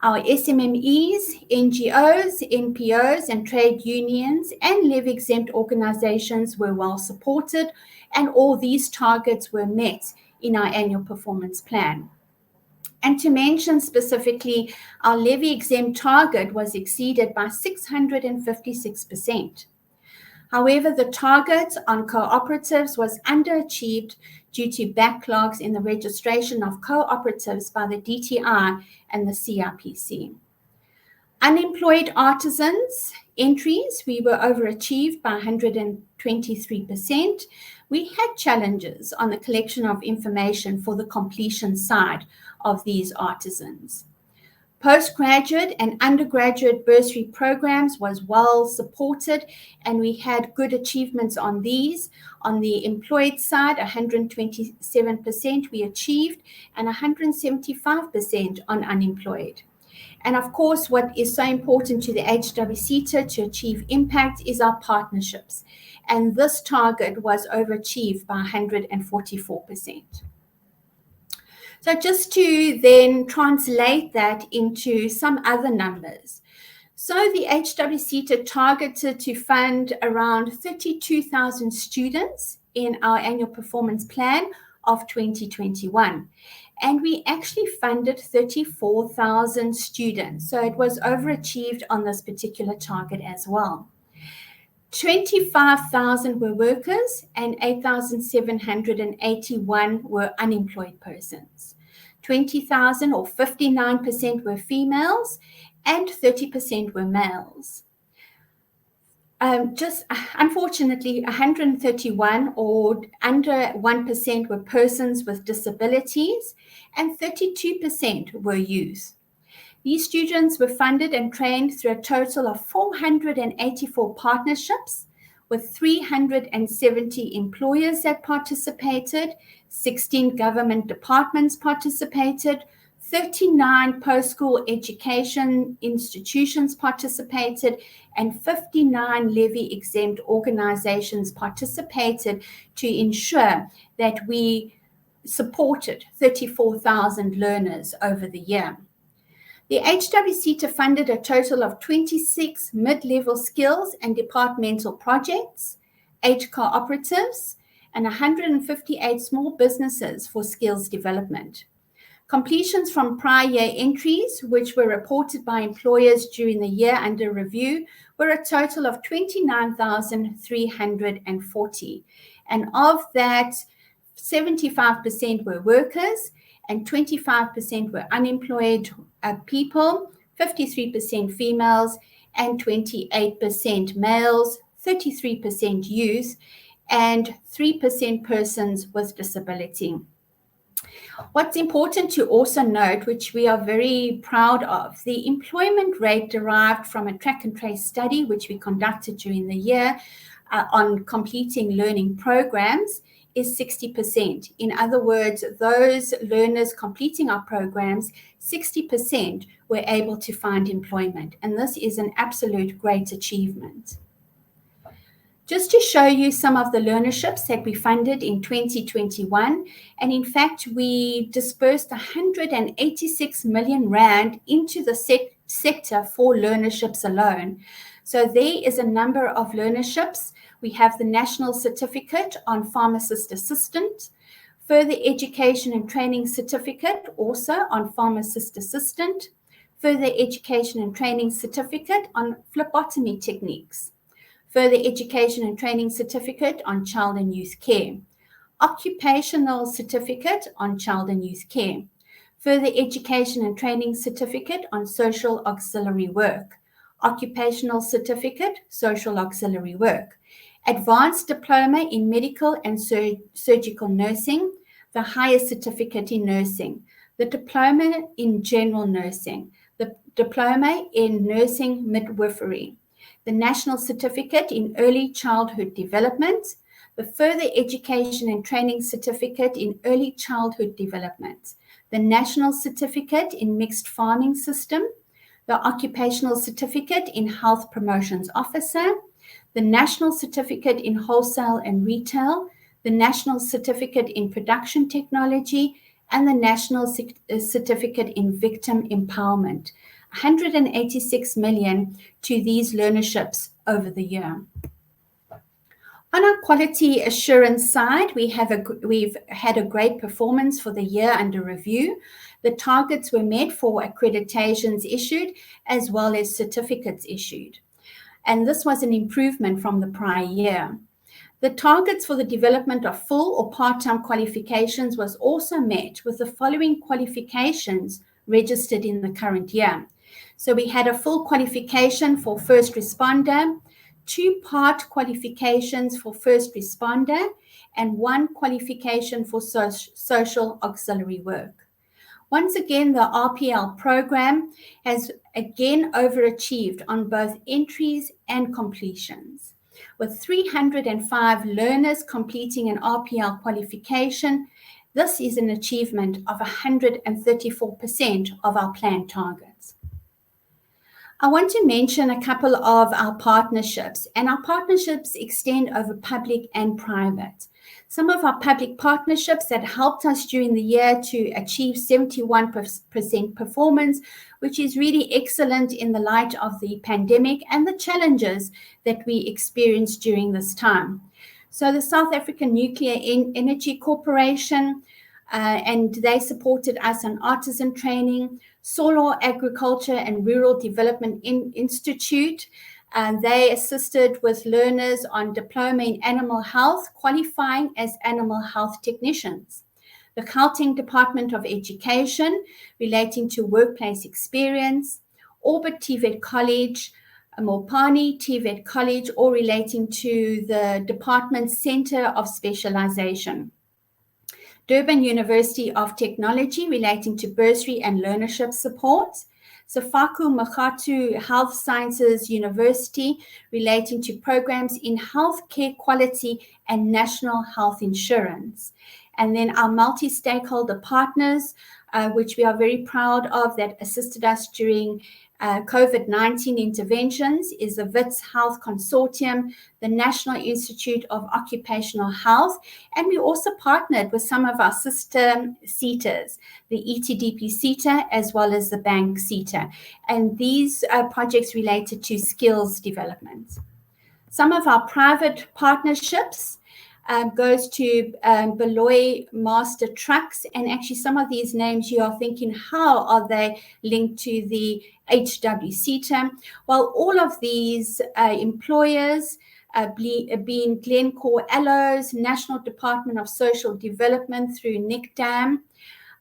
Our SMMEs, NGOs, NPOs, and trade unions and levy-exempt organizations were well supported, and all these targets were met in our annual performance plan. And to mention specifically, our levy-exempt target was exceeded by 656%. However, the target on cooperatives was underachieved due to backlogs in the registration of cooperatives by the DTI and the CIPC. Unemployed artisans entries, we were overachieved by 123%. We had challenges on the collection of information for the completion side of these artisans. Postgraduate and undergraduate bursary programs was well supported, and we had good achievements on these. On the employed side, 127% we achieved, and 175% on unemployed. And of course, what is so important to the HWSETA to achieve impact is our partnerships. And this target was overachieved by 144%. So just to then translate that into some other numbers. So the HWSETA targeted to fund around 32,000 students in our annual performance plan of 2021. And we actually funded 34,000 students. So it was overachieved on this particular target as well. 25,000 were workers and 8,781 were unemployed persons. 20,000 or 59% were females and 30% were males. Just unfortunately, 131 or under 1% were persons with disabilities and 32% were youth. These students were funded and trained through a total of 484 partnerships with 370 employers that participated, 16 government departments participated, 39 post-school education institutions participated, and 59 levy-exempt organizations participated to ensure that we supported 34,000 learners over the year. The HWSETA funded a total of 26 mid-level skills and departmental projects, 8 cooperatives, and 158 small businesses for skills development. Completions from prior year entries, which were reported by employers during the year under review, were a total of 29,340. And of that, 75% were workers and 25% were unemployed people, 53% females and 28% males, 33% youth, and 3% persons with disability. What's important to also note, which we are very proud of, the employment rate derived from a track and trace study, which we conducted during the year on completing learning programs, is 60%. In other words, those learners completing our programs, 60% were able to find employment. And this is an absolute great achievement. Just to show you some of the learnerships that we funded in 2021, and in fact, we dispersed 186 million Rand into the sector for learnerships alone. So there is a number of learnerships. We have the National Certificate on Pharmacist Assistant, Further Education and Training Certificate also on Pharmacist Assistant, Further Education and Training Certificate on Phlebotomy Techniques, Further Education and Training Certificate on Child and Youth Care, Occupational Certificate on Child and Youth Care, Further Education and Training Certificate on Social Auxiliary Work, Occupational Certificate, Social Auxiliary Work, Advanced Diploma in Medical and Surgical Nursing, the Highest Certificate in Nursing, the Diploma in General Nursing, the Diploma in Nursing Midwifery, the National Certificate in Early Childhood Development, the Further Education and Training Certificate in Early Childhood Development, the National Certificate in Mixed Farming System, the Occupational Certificate in Health Promotions Officer, the National Certificate in Wholesale and Retail, the National Certificate in Production Technology, and the National Certificate in Victim Empowerment. 186 million to these learnerships over the year. On our quality assurance side, we've had a great performance for the year under review. The targets were met for accreditations issued as well as certificates issued. And this was an improvement from the prior year. The targets for the development of full or part-time qualifications was also met, with the following qualifications registered in the current year. So we had a full qualification for first responder, 2 part qualifications for first responder, and 1 qualification for social auxiliary work. Once again, the RPL program has again overachieved on both entries and completions, with 305 learners completing an RPL qualification. This is an achievement of 134% of our planned targets. I want to mention a couple of our partnerships, and our partnerships extend over public and private. Some of our public partnerships that helped us during the year to achieve 71% performance, which is really excellent in the light of the pandemic and the challenges that we experienced during this time. So the South African Nuclear Energy Corporation, and they supported us on artisan training. Solar Agriculture and Rural Development Institute, they assisted with learners on diploma in animal health, qualifying as animal health technicians. The Gauteng Department of Education, relating to workplace experience. Orbit TVET College, Mopani TVET College, or relating to the Department Center of Specialization. Durban University of Technology, relating to bursary and learnership support. Safaku Makatu Health Sciences University, relating to programs in healthcare quality and national health insurance. And then our multi-stakeholder partners, which we are very proud of, that assisted us during COVID-19 interventions, is the WITS Health Consortium, the National Institute of Occupational Health, and we also partnered with some of our sister HWSETAs, the ETDP HWSETA as well as the Bank HWSETA, and these projects related to skills development. Some of our private partnerships goes to Beloy Master Trucks, and actually some of these names you are thinking, how are they linked to the HWSETA? Well, all of these employers, being Glencore Alloys, National Department of Social Development through NICDAM.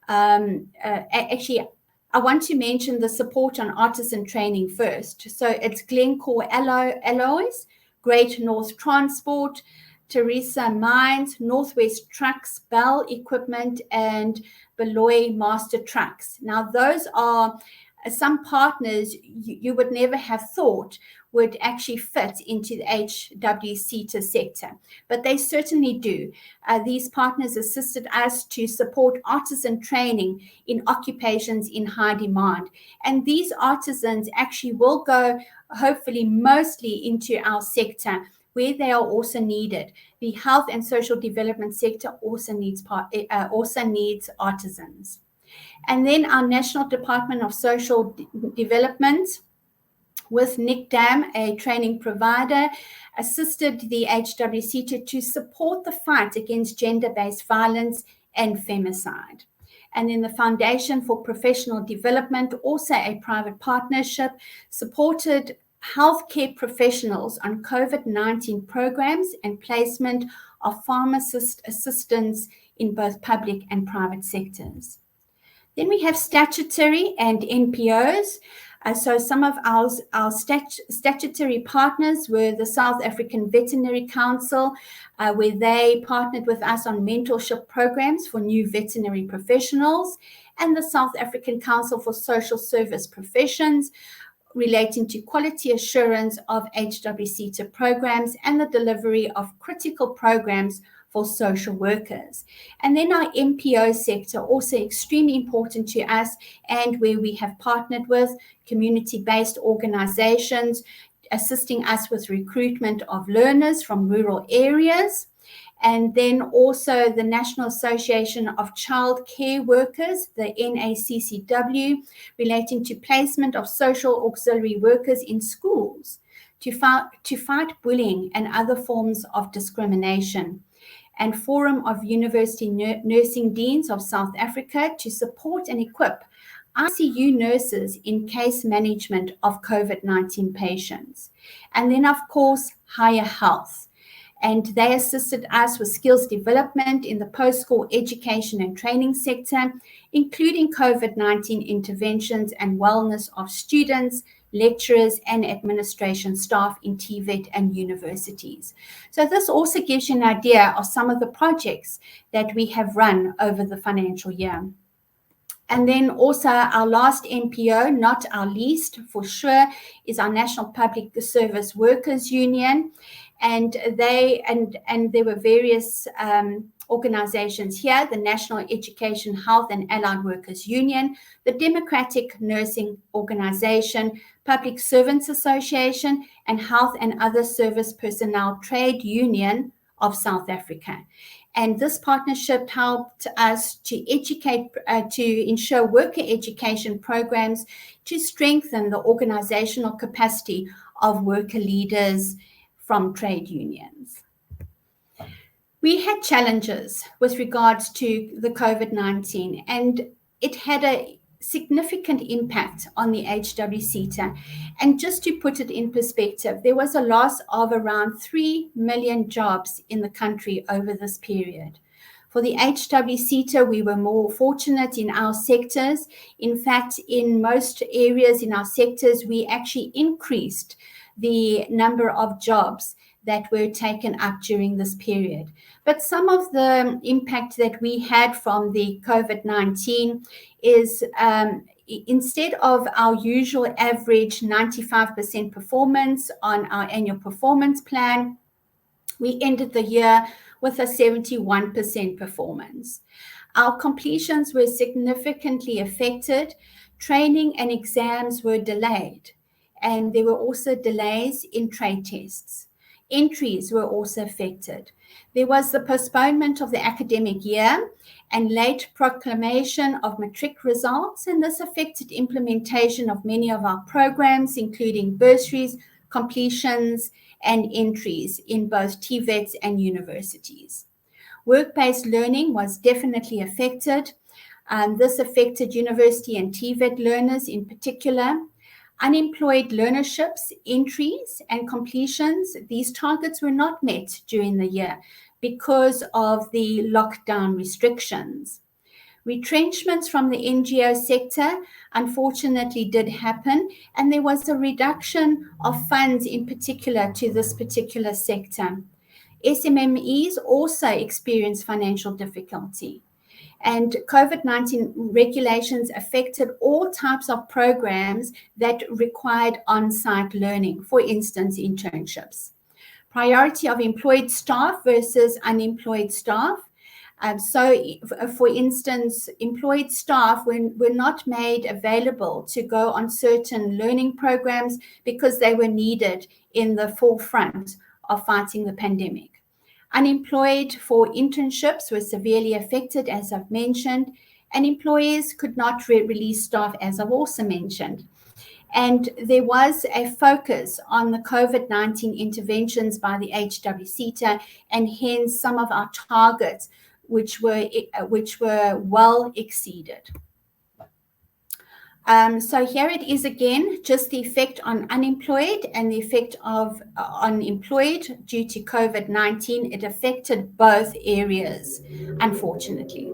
Actually, I want to mention the support on artisan training first. So it's Glencore Alloys, Great North Transport, Teresa Mines, Northwest Trucks, Bell Equipment, and Beloy Master Trucks. Now, those are some partners you would never have thought would actually fit into the HWSETA sector, but they certainly do. These partners assisted us to support artisan training in occupations in high demand. And these artisans actually will go, hopefully, mostly into our sector, where they are also needed. The health and social development sector also needs artisans. And then our National Department of Social Development, with NICDAM, a training provider, assisted the HWSETA to support the fight against gender-based violence and femicide. And then the Foundation for Professional Development, also a private partnership, supported healthcare professionals on COVID-19 programs and placement of pharmacist assistants in both public and private sectors. Then we have statutory and NPOs. So some of our statutory partners were the South African Veterinary Council, where they partnered with us on mentorship programs for new veterinary professionals, and the South African Council for Social Service Professions, relating to quality assurance of HWSETA programs and the delivery of critical programs for social workers. And then our MPO sector, also extremely important to us, and where we have partnered with community-based organizations, assisting us with recruitment of learners from rural areas. And then also the National Association of Child Care Workers, the NACCW, relating to placement of social auxiliary workers in schools to fight bullying and other forms of discrimination. And Forum of University Nursing Deans of South Africa to support and equip ICU nurses in case management of COVID-19 patients. And then, of course, Higher Health. And they assisted us with skills development in the post-school education and training sector, including COVID-19 interventions and wellness of students, lecturers, and administration staff in TVET and universities. So this also gives you an idea of some of the projects that we have run over the financial year. And then also our last NPO, not our least for sure, is our National Public Service Workers Union. And there were various organizations here: the National Education, Health and Allied Workers Union, the Democratic Nursing Organization, Public Servants Association, and Health and Other Service Personnel Trade Union of South Africa. And this partnership helped us to educate, to ensure worker education programs to strengthen the organizational capacity of worker leaders from trade unions. We had challenges with regards to the COVID-19, and it had a significant impact on the HWSETA. And just to put it in perspective, there was a loss of around 3 million jobs in the country over this period. For the HWSETA, we were more fortunate in our sectors. In fact, in most areas in our sectors, we actually increased the number of jobs that were taken up during this period. But some of the impact that we had from the COVID-19 is instead of our usual average 95% performance on our annual performance plan, we ended the year with a 71% performance. Our completions were significantly affected. Training and exams were delayed, and there were also delays in trade tests. Entries were also affected. There was the postponement of the academic year and late proclamation of matric results, and this affected implementation of many of our programs, including bursaries, completions, and entries in both TVETs and universities. Work-based learning was definitely affected. This affected university and TVET learners in particular. Unemployed learnerships, entries, and completions, these targets were not met during the year because of the lockdown restrictions. Retrenchments from the NGO sector unfortunately did happen, and there was a reduction of funds in particular to this particular sector. SMMEs also experienced financial difficulty. And COVID-19 regulations affected all types of programs that required on-site learning, for instance, internships. Priority of employed staff versus unemployed staff. For instance, employed staff were not made available to go on certain learning programs because they were needed in the forefront of fighting the pandemic. Unemployed for internships were severely affected, as I've mentioned, and employers could not release staff, as I've also mentioned. And there was a focus on the COVID-19 interventions by the HWSETA, and hence some of our targets, which were well exceeded. So here it is again, just the effect on unemployed and the effect of unemployed due to COVID-19. It affected both areas, unfortunately.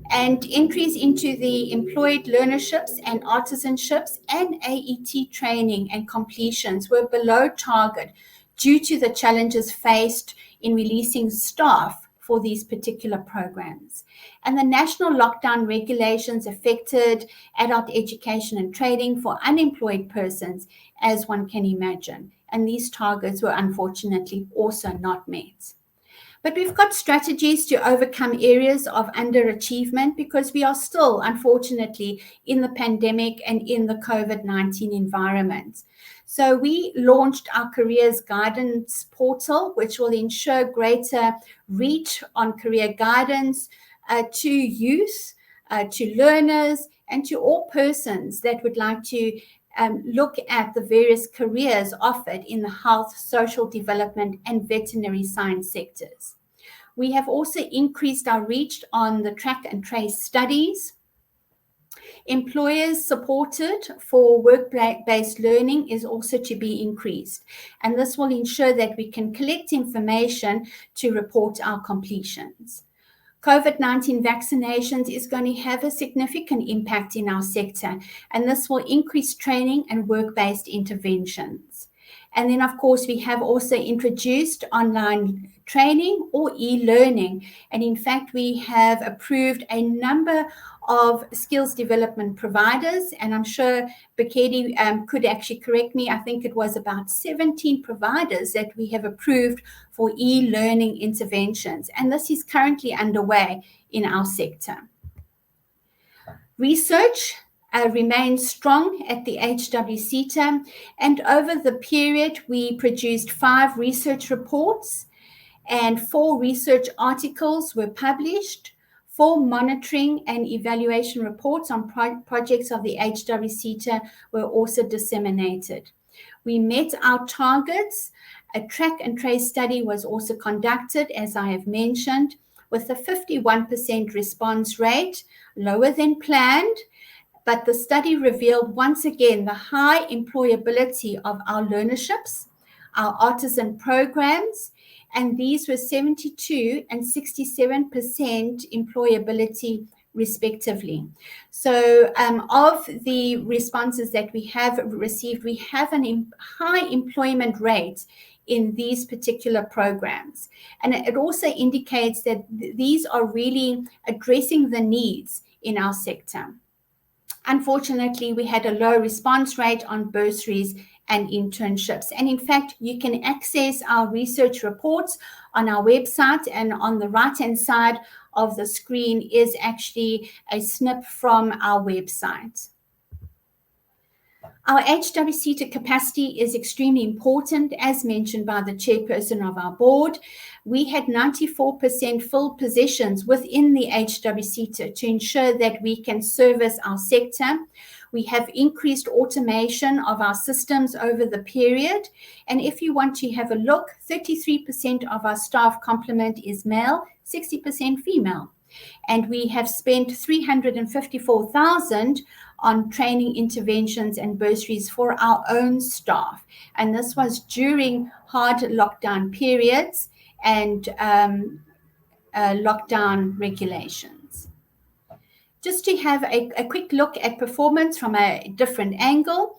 And entries into the employed learnerships and artisanships and AET training and completions were below target due to the challenges faced in releasing staff for these particular programs. And the national lockdown regulations affected adult education and training for unemployed persons, as one can imagine. And these targets were unfortunately also not met. But we've got strategies to overcome areas of underachievement because we are still, unfortunately, in the pandemic and in the COVID-19 environment. So we launched our careers guidance portal, which will ensure greater reach on career guidance to youth, to learners, and to all persons that would like to look at the various careers offered in the health, social development, and veterinary science sectors. We have also increased our reach on the track and trace studies. Employers supported for work-based learning is also to be increased, and this will ensure that we can collect information to report our completions. COVID-19 vaccinations is going to have a significant impact in our sector, and this will increase training and work-based interventions. And then, of course, we have also introduced online training or e-learning. And in fact, we have approved a number of skills development providers, and I'm sure Bekedi could actually correct me. I think it was about 17 providers that we have approved for e-learning interventions, and this is currently underway in our sector. Research remains strong at the HWSETA, and over the period we produced 5 research reports and 4 research articles were published. 4 monitoring and evaluation reports on projects of the HWSETA were also disseminated. We met our targets. A track and trace study was also conducted, as I have mentioned, with a 51% response rate, lower than planned, but the study revealed once again the high employability of our learnerships, our artisan programs, and these were 72% and 67% employability respectively. So of the responses that we have received, we have a high employment rate in these particular programs. And it also indicates that these are really addressing the needs in our sector. Unfortunately, we had a low response rate on bursaries and internships. And in fact, you can access our research reports on our website, and on the right-hand side of the screen is actually a snip from our website. Our HWSETA capacity is extremely important, as mentioned by the chairperson of our board. We had 94% full positions within the HWSETA to ensure that we can service our sector. We have increased automation of our systems over the period. And if you want to have a look, 33% of our staff complement is male, 60% female. And we have spent 354,000 on training interventions and bursaries for our own staff. And this was during hard lockdown periods and lockdown regulations. Just to have a quick look at performance from a different angle,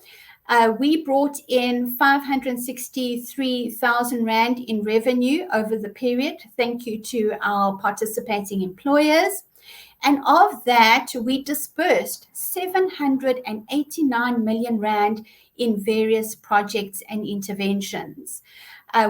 we brought in 563,000 Rand in revenue over the period. Thank you to our participating employers. And of that, we dispersed 789 million Rand in various projects and interventions.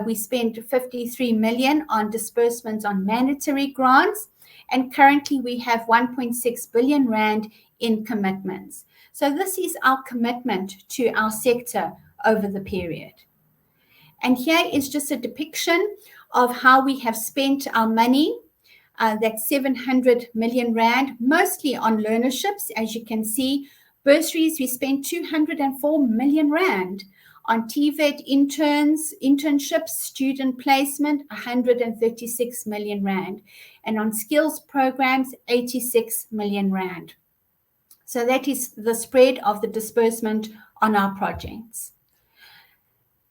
We spent 53 million on disbursements on mandatory grants, and currently we have 1.6 billion Rand in commitments. So this is our commitment to our sector over the period. And here is just a depiction of how we have spent our money. That's 700 million Rand, mostly on learnerships. As you can see, bursaries, we spent 204 million Rand. On TVET internships, student placement, 136 million Rand. And on skills programs, 86 million Rand. So that is the spread of the disbursement on our projects.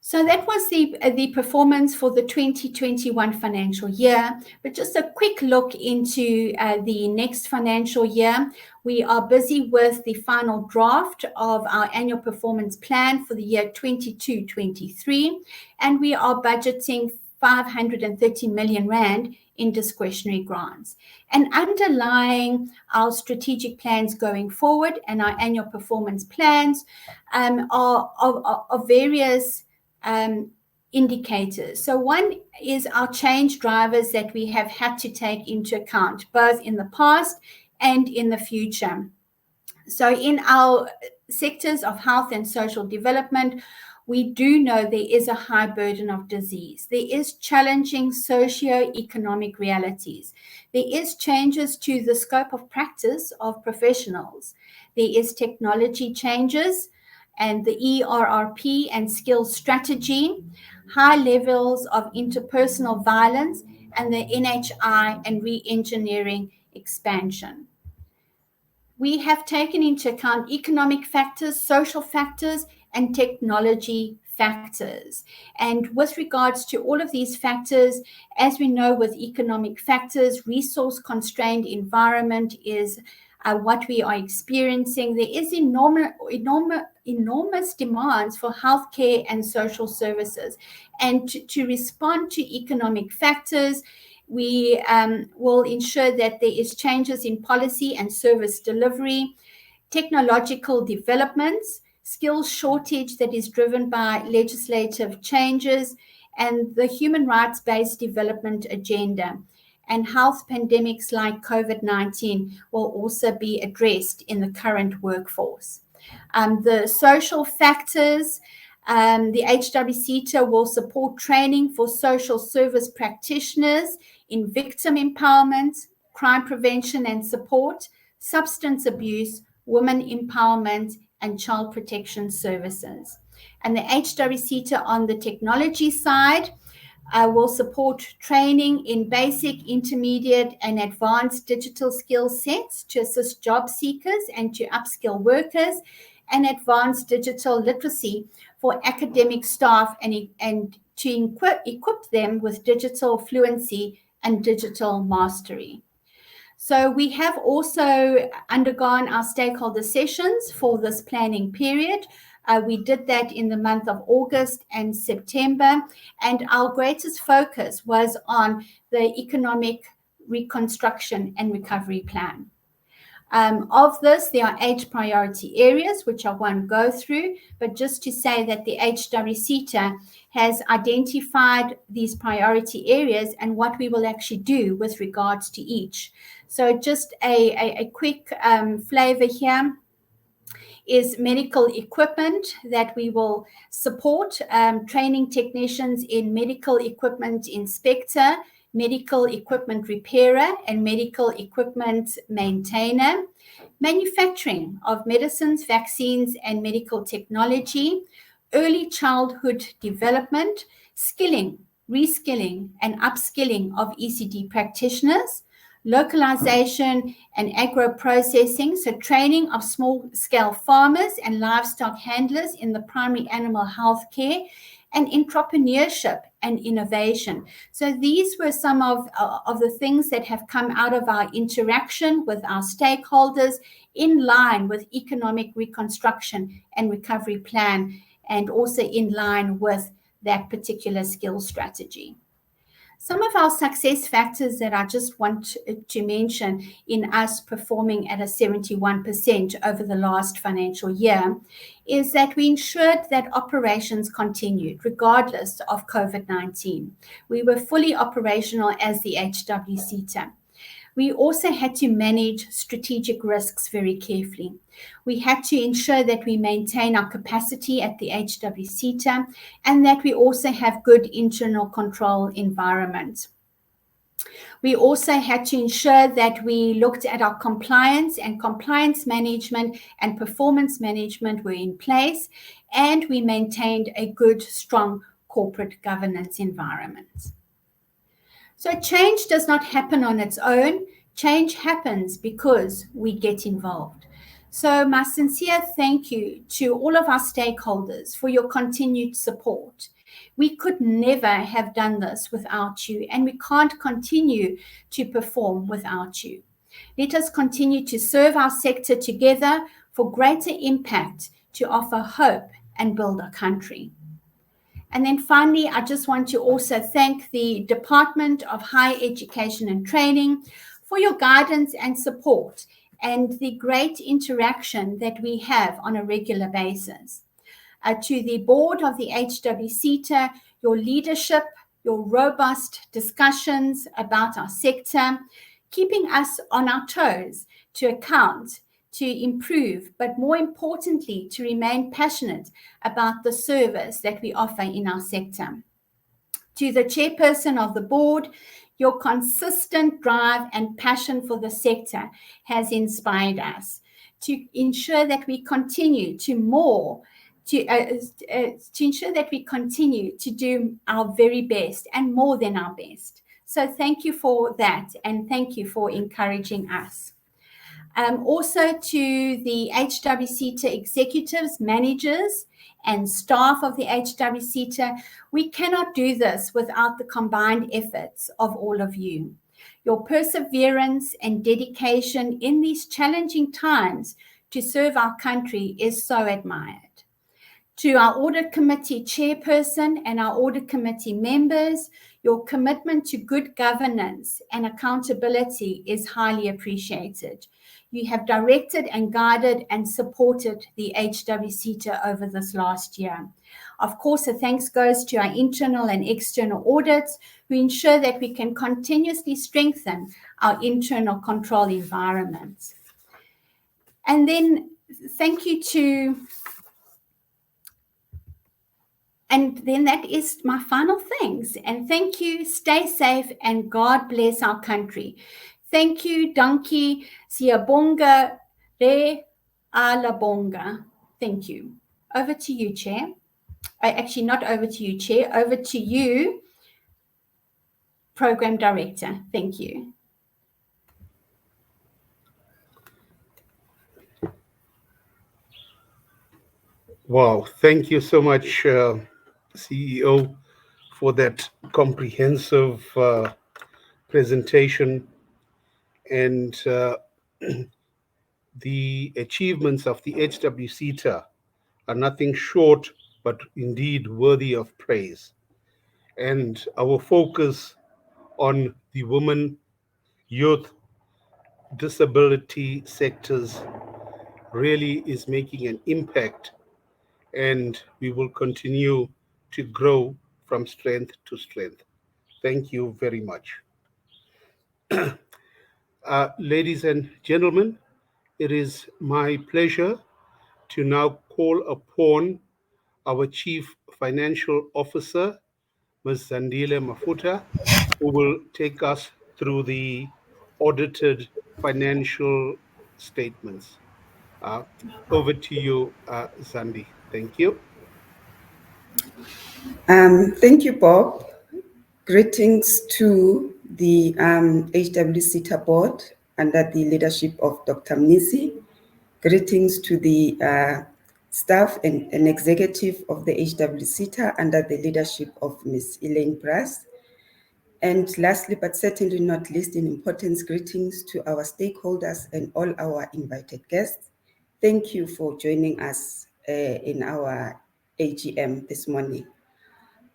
So that was the performance for the 2021 financial year. But just a quick look into the next financial year. We are busy with the final draft of our annual performance plan for the year 22-23, and we are budgeting 530 million Rand in discretionary grants. And underlying our strategic plans going forward and our annual performance plans are various indicators. So one is our change drivers that we have had to take into account, both in the past and in the future. So in our sectors of health and social development, we do know there is a high burden of disease. There is challenging socio-economic realities. There is changes to the scope of practice of professionals. There is technology changes and the ERRP and skills strategy, high levels of interpersonal violence, and the NHI and re-engineering expansion. We have taken into account economic factors, social factors, and technology factors. And with regards to all of these factors, as we know with economic factors, resource-constrained environment is what we are experiencing. There is enormous demands for healthcare and social services. And to respond to economic factors, we will ensure that there is changes in policy and service delivery, technological developments, skills shortage that is driven by legislative changes, and the human rights-based development agenda. And health pandemics like COVID-19 will also be addressed in the current workforce. The social factors, the HWSETA will support training for social service practitioners in victim empowerment, crime prevention and support, substance abuse, women empowerment, and child protection services. And the HWSETA on the technology side will support training in basic, intermediate, and advanced digital skill sets to assist job seekers and to upskill workers, and advanced digital literacy for academic staff and to equip them with digital fluency and digital mastery. So we have also undergone our stakeholder sessions for this planning period. We did that in the month of August and September, and our greatest focus was on the economic reconstruction and recovery plan. Of this, there are 8 priority areas, which I won't go through, but just to say that the HWSETA has identified these priority areas and what we will actually do with regards to each. So just a quick flavor here is medical equipment that we will support, training technicians in medical equipment inspector, medical equipment repairer, and medical equipment maintainer, manufacturing of medicines, vaccines, and medical technology, early childhood development, skilling, reskilling, and upskilling of ECD practitioners, localization and agro-processing, so training of small-scale farmers and livestock handlers in the primary animal health care, and entrepreneurship and innovation. So these were some of the things that have come out of our interaction with our stakeholders in line with economic reconstruction and recovery plan, and also in line with that particular skill strategy. Some of our success factors that I just want to mention in us performing at a 71% over the last financial year is that we ensured that operations continued regardless of COVID-19. We were fully operational as the HWSETA. We also had to manage strategic risks very carefully. We had to ensure that we maintain our capacity at the HWSETA and that we also have good internal control environment. We also had to ensure that we looked at our compliance, and compliance management and performance management were in place, and we maintained a good, strong corporate governance environment. So change does not happen on its own. Change happens because we get involved. So my sincere thank you to all of our stakeholders for your continued support. We could never have done this without you, and we can't continue to perform without you. Let us continue to serve our sector together for greater impact, to offer hope and build our country. And then finally, I just want to also thank the Department of Higher Education and Training for your guidance and support and the great interaction that we have on a regular basis. to the board of the HWSETA, your leadership, your robust discussions about our sector, keeping us on our toes to account, to improve, but more importantly, to remain passionate about the service that we offer in our sector. To the chairperson of the board, your consistent drive and passion for the sector has inspired us to ensure that we continue to ensure that we continue to do our very best and more than our best. So thank you for that, and thank you for encouraging us. Also to the HWSETA executives, managers, and staff of the HWSETA, we cannot do this without the combined efforts of all of you. Your perseverance and dedication in these challenging times to serve our country is so admired. To our audit committee chairperson and our audit committee members, your commitment to good governance and accountability is highly appreciated. You have directed and guided and supported the HWSETA over this last year. Of course, a thanks goes to our internal and external audits who ensure that we can continuously strengthen our internal control environment. And then thank you to... And then that is my final thanks. And thank you, stay safe, and God bless our country. Thank you, Dankie, Siyabonga, Re Alabonga. Thank you. Over to you, Chair. Actually, not over to you, Chair. Over to you, Program Director. Thank you. Wow, thank you so much, CEO, for that comprehensive presentation, and the achievements of the HWSETA are nothing short but indeed worthy of praise. And our focus on the women, youth, disability sectors really is making an impact, and we will continue to grow from strength to strength. Thank you very much. Ladies and gentlemen, it is my pleasure to now call upon our Chief Financial Officer, Ms. Zandile Mafuta, who will take us through the audited financial statements. Over to you, Zandi. Thank you. Thank you, Bob. Greetings to the HWSETA board under the leadership of Dr. Mnisi. Greetings to the staff and executive of the HWSETA under the leadership of Ms. Elaine Brass. And lastly, but certainly not least in importance, greetings to our stakeholders and all our invited guests. Thank you for joining us in our AGM this morning.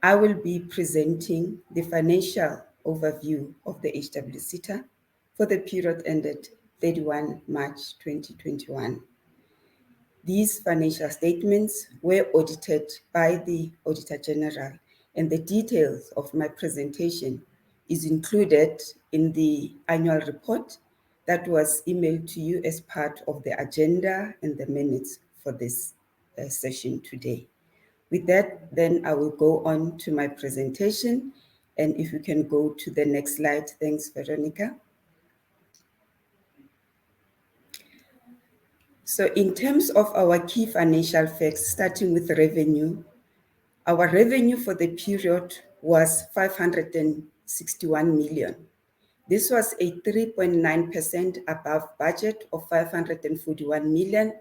I will be presenting the financial overview of the HWSETA for the period ended 31 March 2021. These financial statements were audited by the Auditor General, and the details of my presentation is included in the annual report that was emailed to you as part of the agenda and the minutes for this session today. With that, then I will go on to my presentation, and if you can go to the next slide. Thanks, Veronica. So in terms of our key financial facts, starting with revenue, our revenue for the period was 561 million. This was a 3.9% above budget of 541 million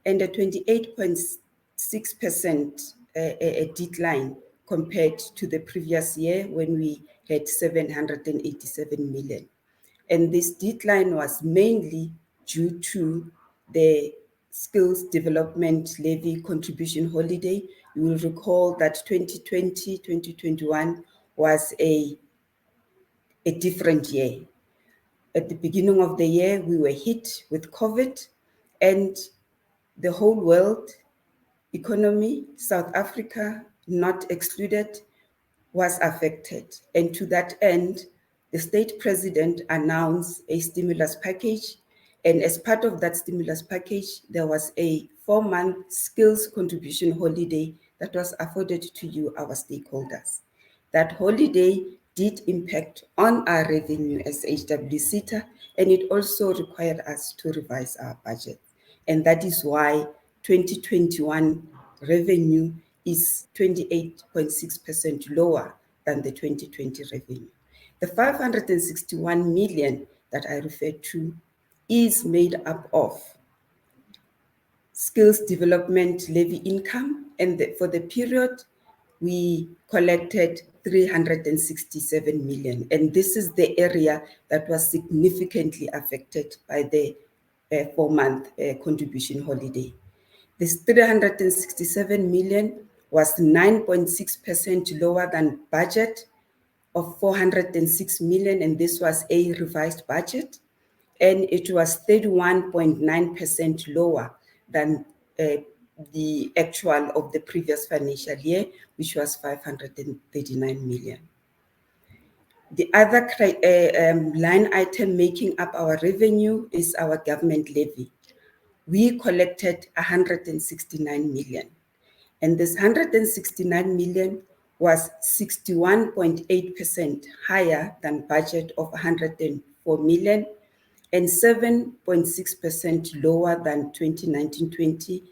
and a 28.6% a decline compared to the previous year when we had 787 million. And this decline was mainly due to the Skills Development Levy contribution holiday. You will recall that 2020-2021 was a different year. At the beginning of the year, we were hit with COVID, and the whole world economy, South Africa, not excluded, was affected. And to that end, the state president announced a stimulus package. And as part of that stimulus package, there was a 4-month skills contribution holiday that was afforded to you, our stakeholders. That holiday did impact on our revenue as HWSETA, and it also required us to revise our budget. And that is why 2021 revenue is 28.6% lower than the 2020 revenue. The 561 million that I referred to is made up of skills development levy income, and for the period we collected 367 million, and this is the area that was significantly affected by the 4-month contribution holiday. This 367 million was 9.6% lower than budget of 406 million, and this was a revised budget, and it was 31.9% lower than the actual of the previous financial year, which was 539 million. The other line item making up our revenue is our government levy. We collected 169 million, and this 169 million was 61.8% higher than budget of 104 million and 7.6% lower than 2019-20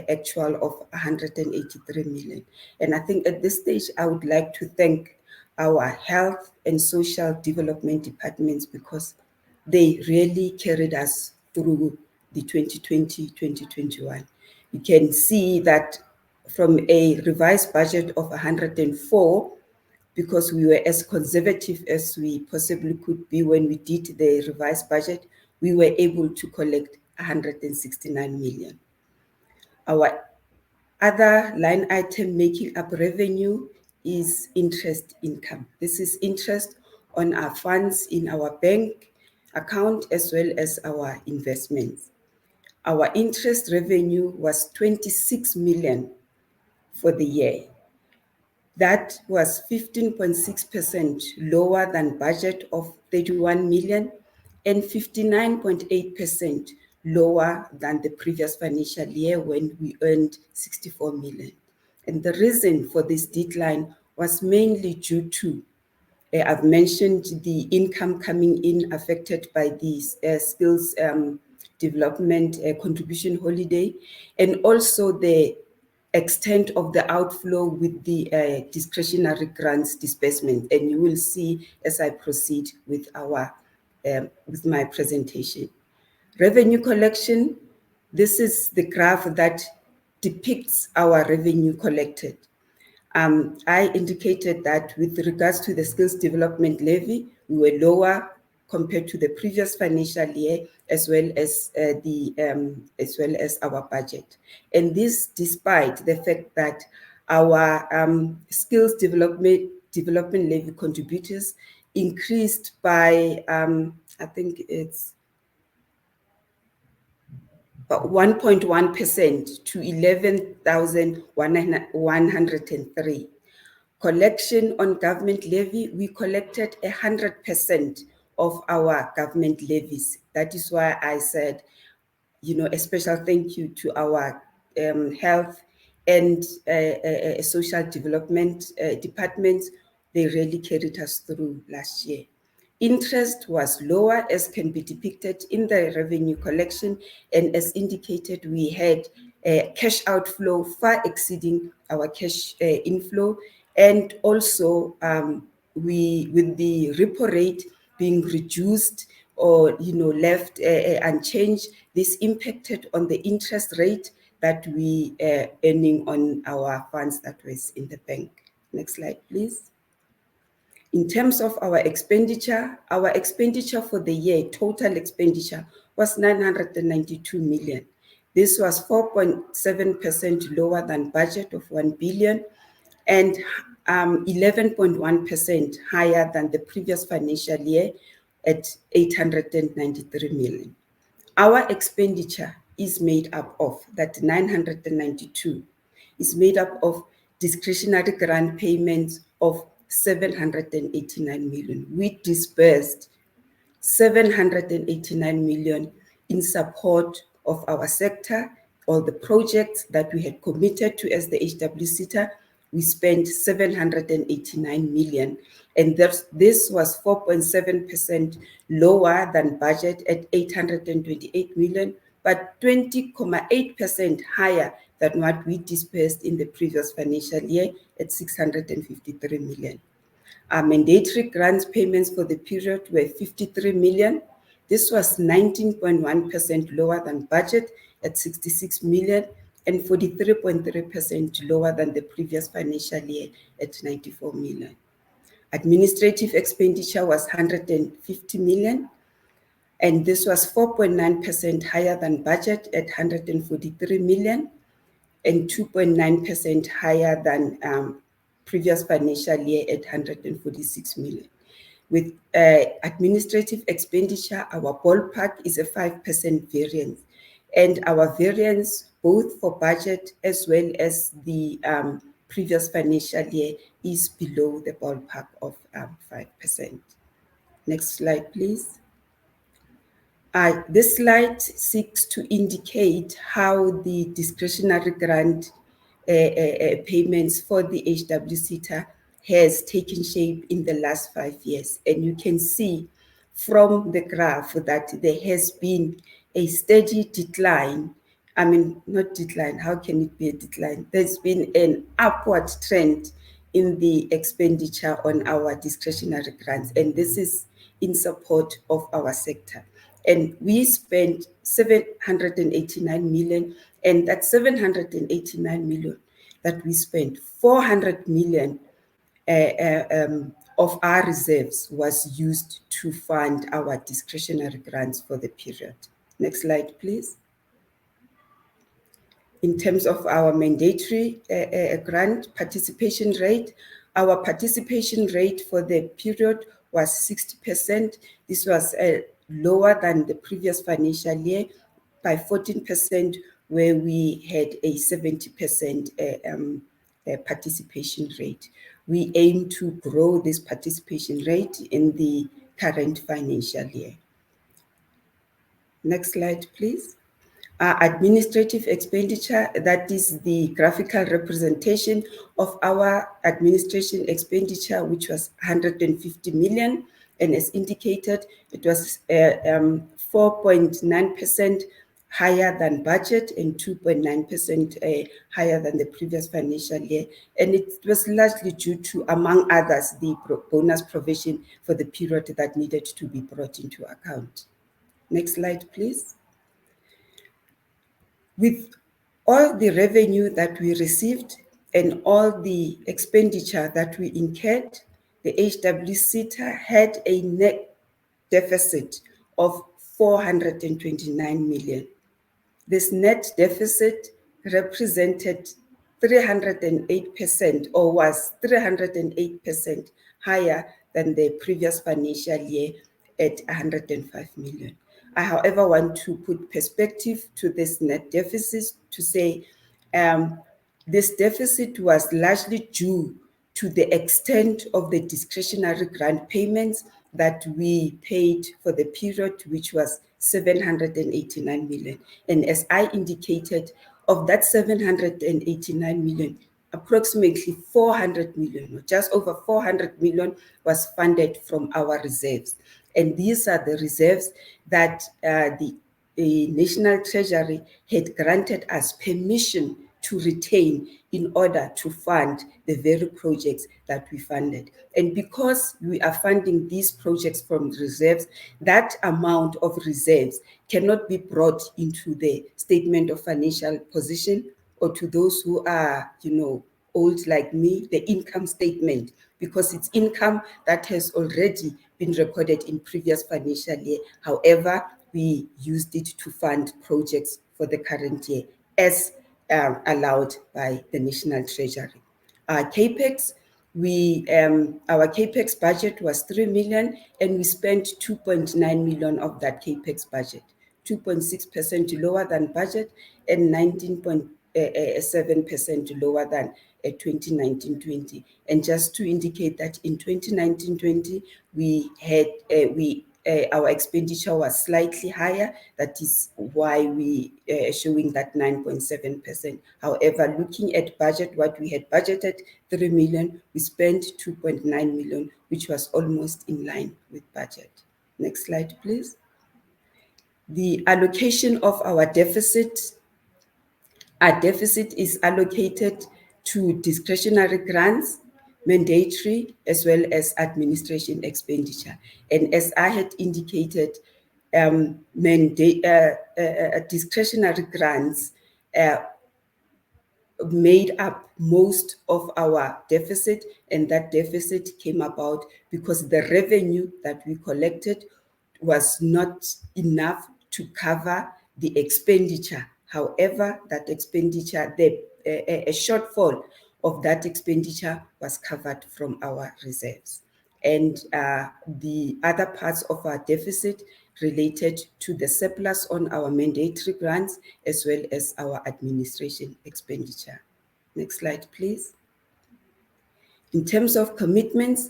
actual of 183 million. And I think at this stage, I would like to thank our health and social development departments, because they really carried us through the 2020-2021. You can see that from a revised budget of 104, because we were as conservative as we possibly could be when we did the revised budget, we were able to collect 169 million. Our other line item making up revenue is interest income. This is interest on our funds in our bank account as well as our investments. Our interest revenue was 26 million for the year. That was 15.6% lower than budget of 31 million and 59.8% lower than the previous financial year when we earned 64 million. And the reason for this decline was mainly due to, I've mentioned the income coming in affected by these skills development contribution holiday, and also the extent of the outflow with the discretionary grants disbursement. And you will see as I proceed with with my presentation. Revenue collection, this is the graph that depicts our revenue collected. I indicated that with regards to the skills development levy, we were lower compared to the previous financial year, as well as our budget. And this despite the fact that our skills development levy contributors increased by I think it's about 1.1% to 11,103. Collection on government levy, we collected 100% of our government levies. That is why I said, a special thank you to our health and social development departments. They really carried us through last year. Interest was lower, as can be depicted in the revenue collection, and as indicated, we had a cash outflow far exceeding our cash inflow, and also with the repo rate being reduced or left unchanged, this impacted on the interest rate that we earning on our funds that was in the bank. Next slide, please. In terms of our expenditure for the year, total expenditure was 992 million. This was 4.7% lower than budget of 1 billion and 11.1% higher than the previous financial year at 893 million. Our expenditure is made up of, that 992 is made up of discretionary grant payments of 789 million. We disbursed 789 million in support of our sector, all the projects that we had committed to as the HWSETA. We spent 789 million, and this was 4.7% lower than budget at 828 million, but 20.8% higher than what we disbursed in the previous financial year at 653 million. Our mandatory grants payments for the period were 53 million. This was 19.1% lower than budget at 66 million and 43.3% lower than the previous financial year at 94 million. Administrative expenditure was 150 million, and this was 4.9% higher than budget at 143 million and 2.9% higher than previous financial year at 146 million. With administrative expenditure, our ballpark is a 5% variance, and our variance both for budget as well as the previous financial year is below the ballpark of 5%. Next slide, please. This slide seeks to indicate how the discretionary grant payments for the HWSETA has taken shape in the last 5 years. And you can see from the graph that there has been a steady decline. I mean, not decline, how can it be a decline? There's been an upward trend in the expenditure on our discretionary grants, and this is in support of our sector. And we spent 789 million, and that 789 million that we spent, 400 million of our reserves was used to fund our discretionary grants for the period. Next slide, please. In terms of our mandatory grant participation rate, our participation rate for the period was 60%. This was lower than the previous financial year by 14%, where we had a 70% participation rate. We aim to grow this participation rate in the current financial year. Next slide, please. Administrative expenditure, that is the graphical representation of our administration expenditure, which was 150 million. And as indicated, it was 4.9% higher than budget and 2.9% higher than the previous financial year. And it was largely due to, among others, the bonus provision for the period that needed to be brought into account. Next slide, please. With all the revenue that we received and all the expenditure that we incurred, the HWSETA had a net deficit of 429 million. This net deficit represented 308% or was 308% higher than the previous financial year at 105 million. I, however, want to put perspective to this net deficit to say this deficit was largely due to the extent of the discretionary grant payments that we paid for the period, which was 789 million. And as I indicated, of that 789 million, approximately 400 million, or just over 400 million, was funded from our reserves. And these are the reserves that the National Treasury had granted us permission to retain in order to fund the very projects that we funded. And because we are funding these projects from reserves, that amount of reserves cannot be brought into the statement of financial position, or to those who are, old like me, the income statement, because it's income that has already been recorded in previous financial year. However, we used it to fund projects for the current year as allowed by the National Treasury. Our capex, our capex budget was 3 million, and we spent 2.9 million of that capex budget. 2.6% lower than budget and 19.7% lower than 2019-20. And just to indicate that in 2019-20, we had our expenditure was slightly higher. That is why we are showing that 9.7%. However, looking at budget, what we had budgeted 3 million, we spent 2.9 million, which was almost in line with budget. Next slide, please. The allocation of our deficit. Our deficit is allocated to discretionary grants, mandatory, as well as administration expenditure. And as I had indicated, discretionary grants made up most of our deficit, and that deficit came about because the revenue that we collected was not enough to cover the expenditure. However, that expenditure, a shortfall of that expenditure was covered from our reserves. And the other parts of our deficit related to the surplus on our mandatory grants as well as our administration expenditure. Next slide, please. In terms of commitments,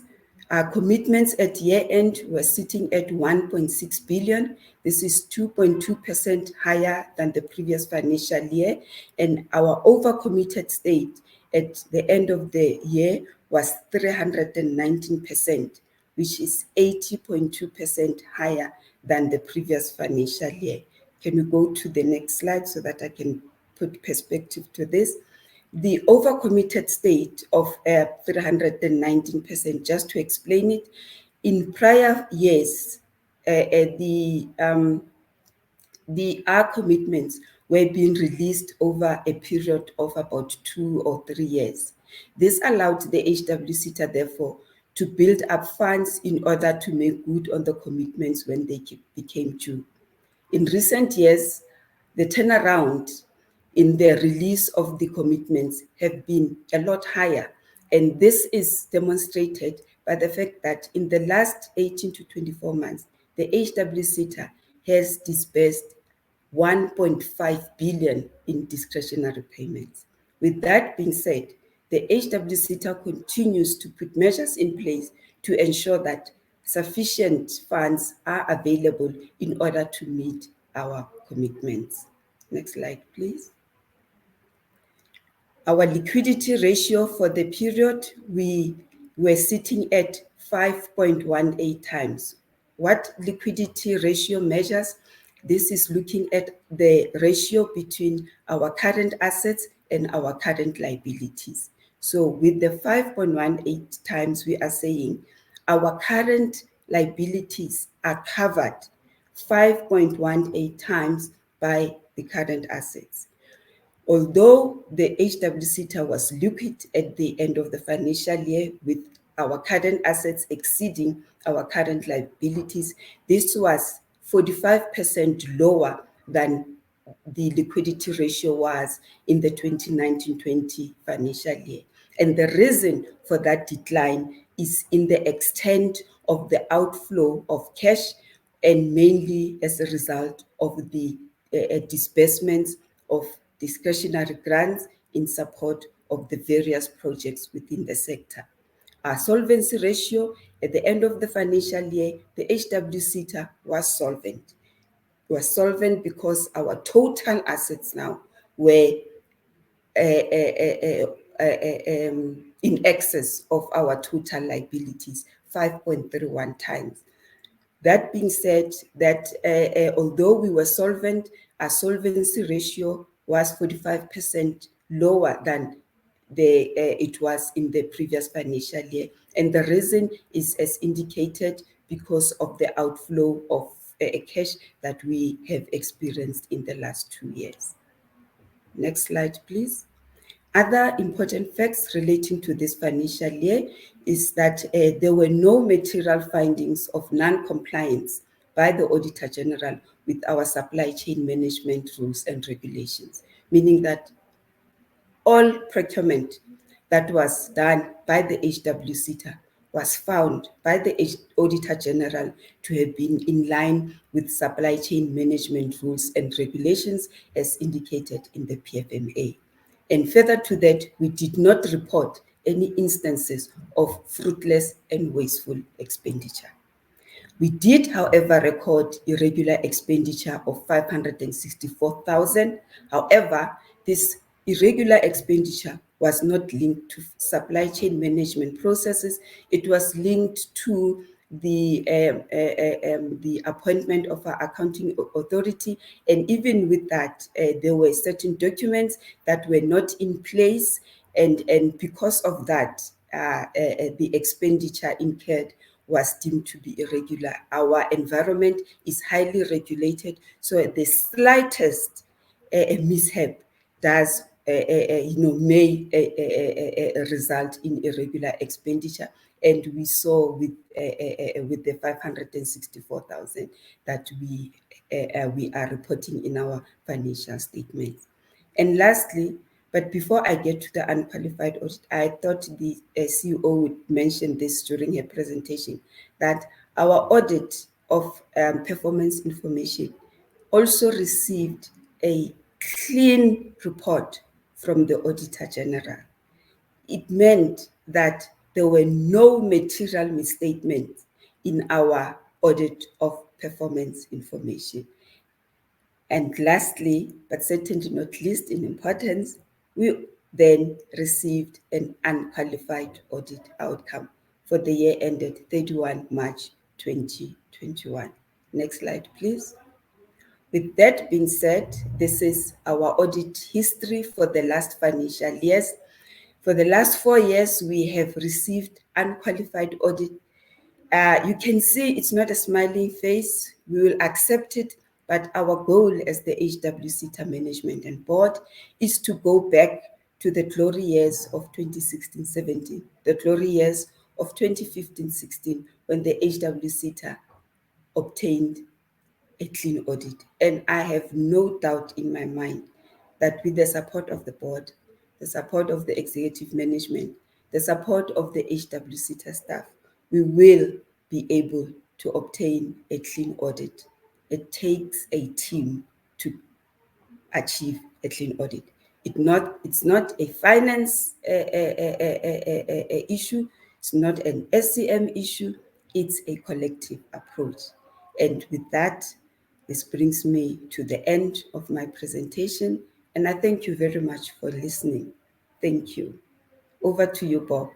our commitments at year end were sitting at 1.6 billion. This is 2.2% higher than the previous financial year. And our overcommitted state at the end of the year was 319%, which is 80.2% higher than the previous financial year. Can we go to the next slide so that I can put perspective to this? The overcommitted state of 319%, just to explain it, in prior years, our commitments were being released over a period of about 2 or 3 years. This allowed the HWSETA, therefore, to build up funds in order to make good on the commitments when they became due. In recent years, the turnaround in the release of the commitments have been a lot higher. And this is demonstrated by the fact that in the last 18 to 24 months, the HWSETA has disbursed 1.5 billion in discretionary payments. With that being said, the HWSETA continues to put measures in place to ensure that sufficient funds are available in order to meet our commitments. Next slide, please. Our liquidity ratio for the period, we were sitting at 5.18 times. What liquidity ratio measures? This is looking at the ratio between our current assets and our current liabilities. So with the 5.18 times, we are saying our current liabilities are covered 5.18 times by the current assets. Although the HWSETA was liquid at the end of the financial year with our current assets exceeding our current liabilities, this was 45% lower than the liquidity ratio was in the 2019-20 financial year. And the reason for that decline is in the extent of the outflow of cash, and mainly as a result of the disbursements of discretionary grants in support of the various projects within the sector. Our solvency ratio at the end of the financial year, the HWSETA was solvent. It was solvent because our total assets now were in excess of our total liabilities, 5.31 times. That being said, that although we were solvent, our solvency ratio was 45% lower than it was in the previous financial year. And the reason is, as indicated, because of the outflow of cash that we have experienced in the last 2 years. Next slide, please. Other important facts relating to this financial year is that there were no material findings of non-compliance by the Auditor General with our supply chain management rules and regulations, meaning that all procurement that was done by the HWSETA was found by the Auditor General to have been in line with supply chain management rules and regulations as indicated in the PFMA. And further to that, we did not report any instances of fruitless and wasteful expenditure. We did, however, record irregular expenditure of 564,000. However, this irregular expenditure was not linked to supply chain management processes. It was linked to the appointment of our accounting authority. And even with that, there were certain documents that were not in place. And because of that, the expenditure incurred was deemed to be irregular. Our environment is highly regulated, so the slightest mishap does may result in irregular expenditure, and we saw with the 564,000 that we are reporting in our financial statements. And lastly, but before I get to the unqualified audit, I thought the CEO would mention this during her presentation, that our audit of performance information also received a clean report from the Auditor General. It meant that there were no material misstatements in our audit of performance information. And lastly, but certainly not least in importance, we then received an unqualified audit outcome for the year ended 31 March 2021. Next slide, please. With that being said, this is our audit history for the last financial years. For the last 4 years, we have received unqualified audit. You can see it's not a smiling face. We will accept it. But our goal as the HWSETA management and board is to go back to the glory years of 2016-17, the glory years of 2015-16, when the HWSETA obtained a clean audit. And I have no doubt in my mind that with the support of the board, the support of the executive management, the support of the HWSETA staff, we will be able to obtain a clean audit. It takes a team to achieve a clean audit. It's not a finance issue. It's not an SCM issue. It's a collective approach. And with that, this brings me to the end of my presentation. And I thank you very much for listening. Thank you. Over to you, Bob.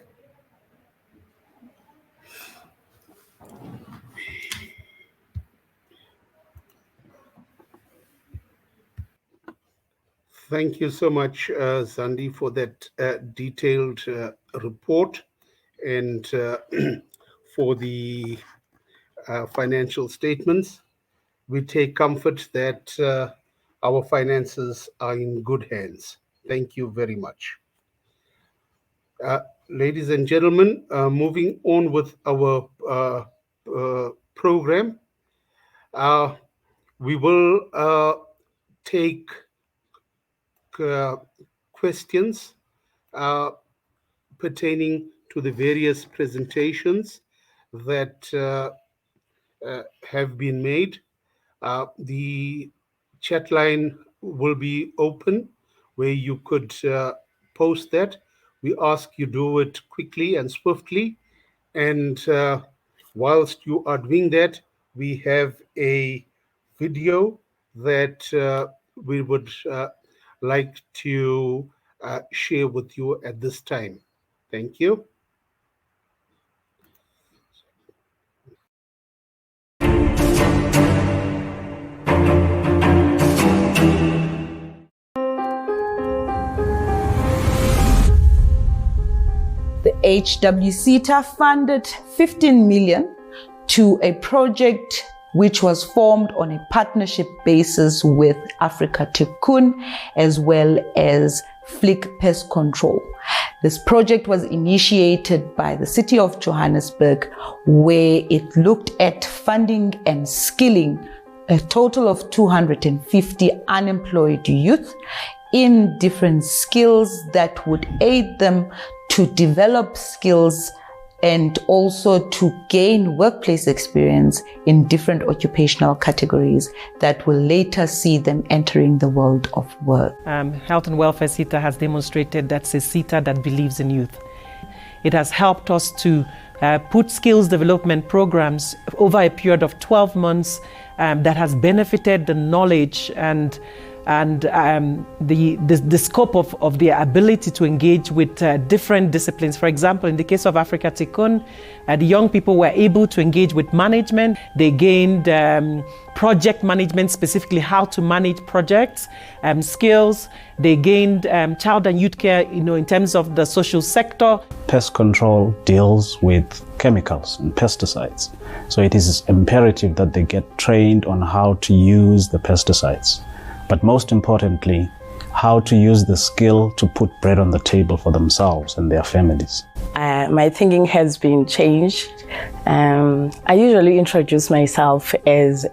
Thank you so much, Zandi, for that detailed report and for the financial statements. We take comfort that our finances are in good hands. Thank you very much. Ladies and gentlemen, moving on with our program, we will take questions pertaining to the various presentations that have been made. The chat line will be open where you could post that. We ask you do it quickly and swiftly. And whilst you are doing that, we have a video that we would like to share with you at this time. Thank you. The HWSETA funded 15 million to a project which was formed on a partnership basis with Africa Tycoon as well as Flick Pest Control. This project was initiated by the City of Johannesburg, where it looked at funding and skilling a total of 250 unemployed youth in different skills that would aid them to develop skills and also to gain workplace experience in different occupational categories that will later see them entering the world of work. Health and Welfare SETA has demonstrated that's a SETA that believes in youth. It has helped us to put skills development programs over a period of 12 months that has benefited the knowledge and the scope of their ability to engage with different disciplines. For example, in the case of Africa Tikkun, the young people were able to engage with management. They gained project management, specifically how to manage projects, skills. They gained child and youth care, in terms of the social sector. Pest control deals with chemicals and pesticides. So it is imperative that they get trained on how to use the pesticides. But most importantly, how to use the skill to put bread on the table for themselves and their families. My thinking has been changed. I usually introduce myself as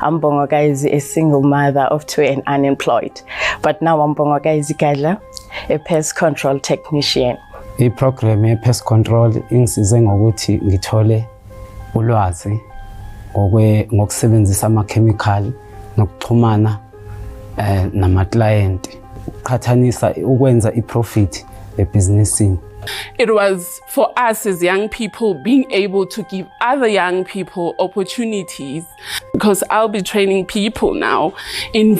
Ambongoka is a single mother of two and unemployed. But now Ambongoka is a pest control technician. I-program ye-pest control ingisize ngokuthi ngithole ulwazi ngokusebenzisa ama-chemical nokuxhumana nama-client uqhathanisa ukwenza i-profit ebhizinisini. It was for us as young people being able to give other young people opportunities, because I'll be training people now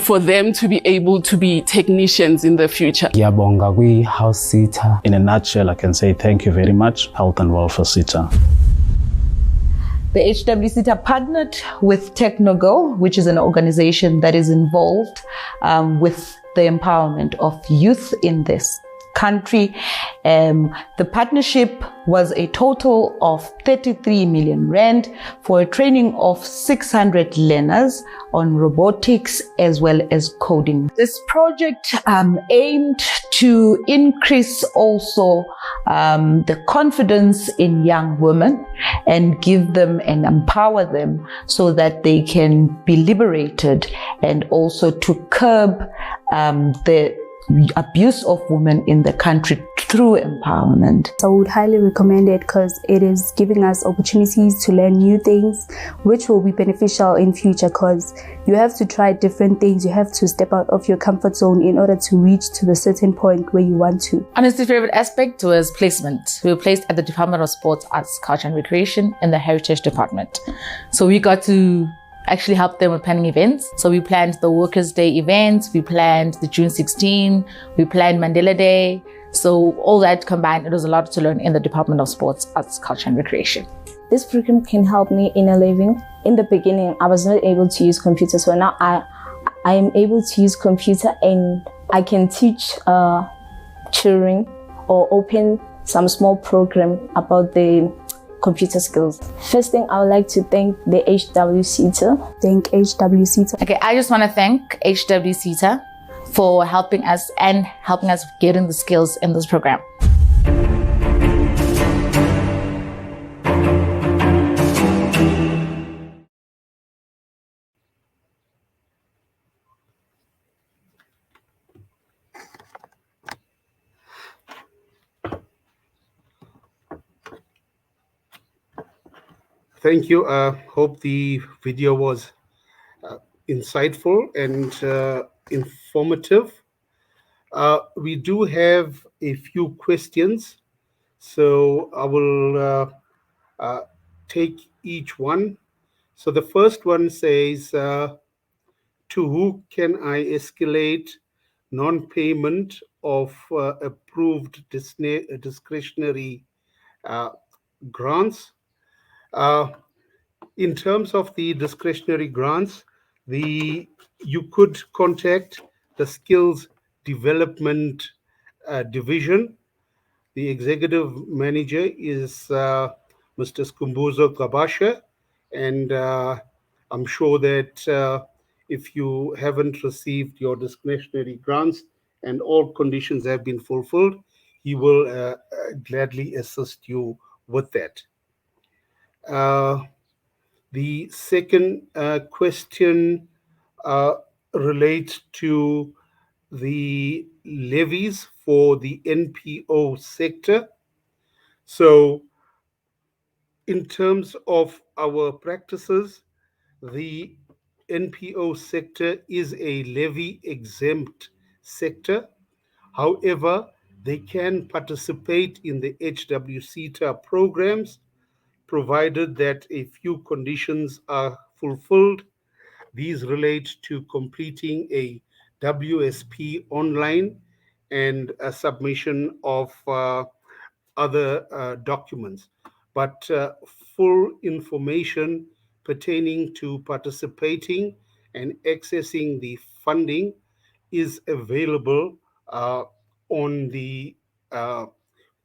for them to be able to be technicians in the future. Ngiyabonga kwi-HWSETA. In a nutshell, I can say thank you very much, Health and Welfare SETA. The HWSETA partnered with TechnoGo, which is an organization that is involved with the empowerment of youth in this country. The partnership was a total of 33 million rand for a training of 600 learners on robotics as well as coding. This project aimed to increase also the confidence in young women and give them and empower them so that they can be liberated, and also to curb the abuse of women in the country through empowerment. So I would highly recommend it because it is giving us opportunities to learn new things which will be beneficial in future, because you have to try different things. You have to step out of your comfort zone in order to reach to the certain point where you want to. Honestly, favorite aspect was placement. We were placed at the Department of Sports, Arts, Culture and Recreation in the Heritage Department. So we got to actually help them with planning events. So we planned the Workers' Day events, we planned the June 16, we planned Mandela Day. So all that combined, it was a lot to learn in the Department of Sports, Arts, Culture and Recreation. This program can help me in a living. In the beginning, I was not able to use computer, so now I am able to use computer, and I can teach children or open some small program about the computer skills. First thing, I would like to thank the HWSETA. Thank HWSETA. Okay, I just want to thank HWSETA for helping us getting the skills in this program. Thank you. Hope the video was insightful and informative. We do have a few questions, so I will take each one. So the first one says, to who can I escalate non-payment of approved discretionary grants? In terms of the discretionary grants, you could contact the Skills Development Division. The executive manager is Mr. Skumbuzo Kabasha, and I'm sure that if you haven't received your discretionary grants and all conditions have been fulfilled, he will gladly assist you with that. The second question relates to the levies for the NPO sector. So In terms of our practices, the NPO sector is a levy exempt sector. However, they can participate in the HWSETA programs provided that a few conditions are fulfilled. These relate to completing a WSP online and a submission of other documents. But full information pertaining to participating and accessing the funding is available on the uh,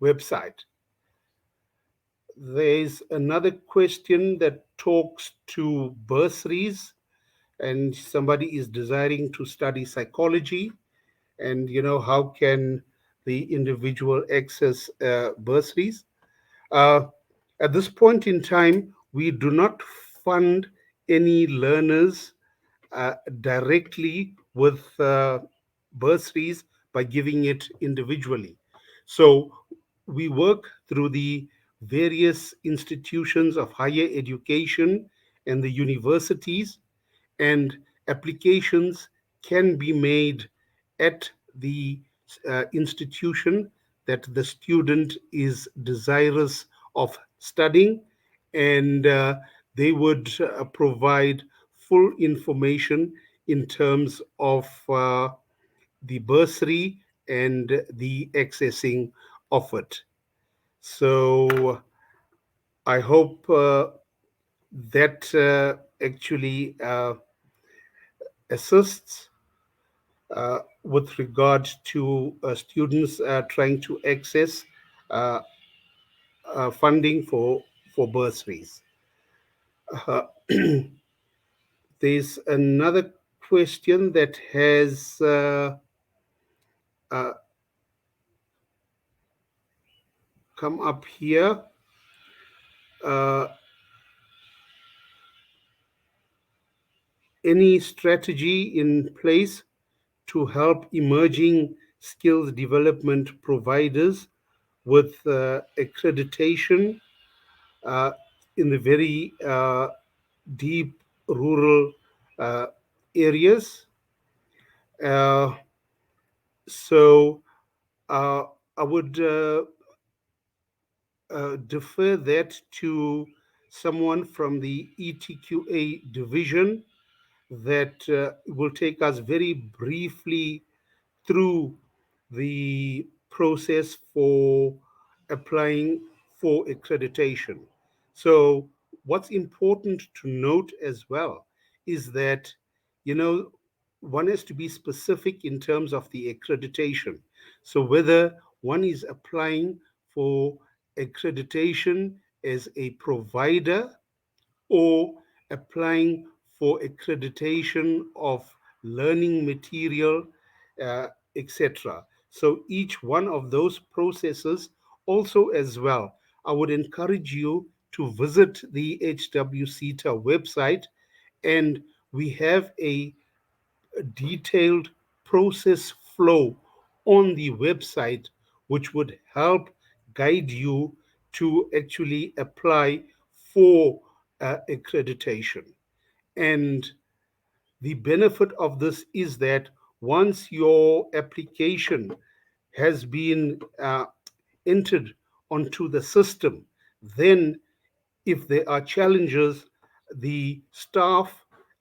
website. There's another question that talks to bursaries, and somebody is desiring to study psychology, and how can the individual access bursaries. uh, at this point in time, we do not fund any learners directly with bursaries by giving it individually. So we work through the various institutions of higher education and the universities, and applications can be made at the institution that the student is desirous of studying, and they would provide full information in terms of the bursary and the accessing of it. So I hope that actually assists with regard to students trying to access uh, funding for bursaries. Uh, there's another question that has uh, come up here. Uh, any strategy in place to help emerging skills development providers with accreditation uh, in the very deep rural areas? Uh, so uh, I would defer that to someone from the ETQA division that will take us very briefly through the process for applying for accreditation. So, what's important to note as well is that, one has to be specific in terms of the accreditation. So, whether one is applying for accreditation as a provider or applying for accreditation of learning material, etc. So each one of those processes also as well, I would encourage you to visit the HWSETA website, and we have a detailed process flow on the website which would help guide you to actually apply for accreditation. And the benefit of this is that once your application has been entered onto the system, then if there are challenges, the staff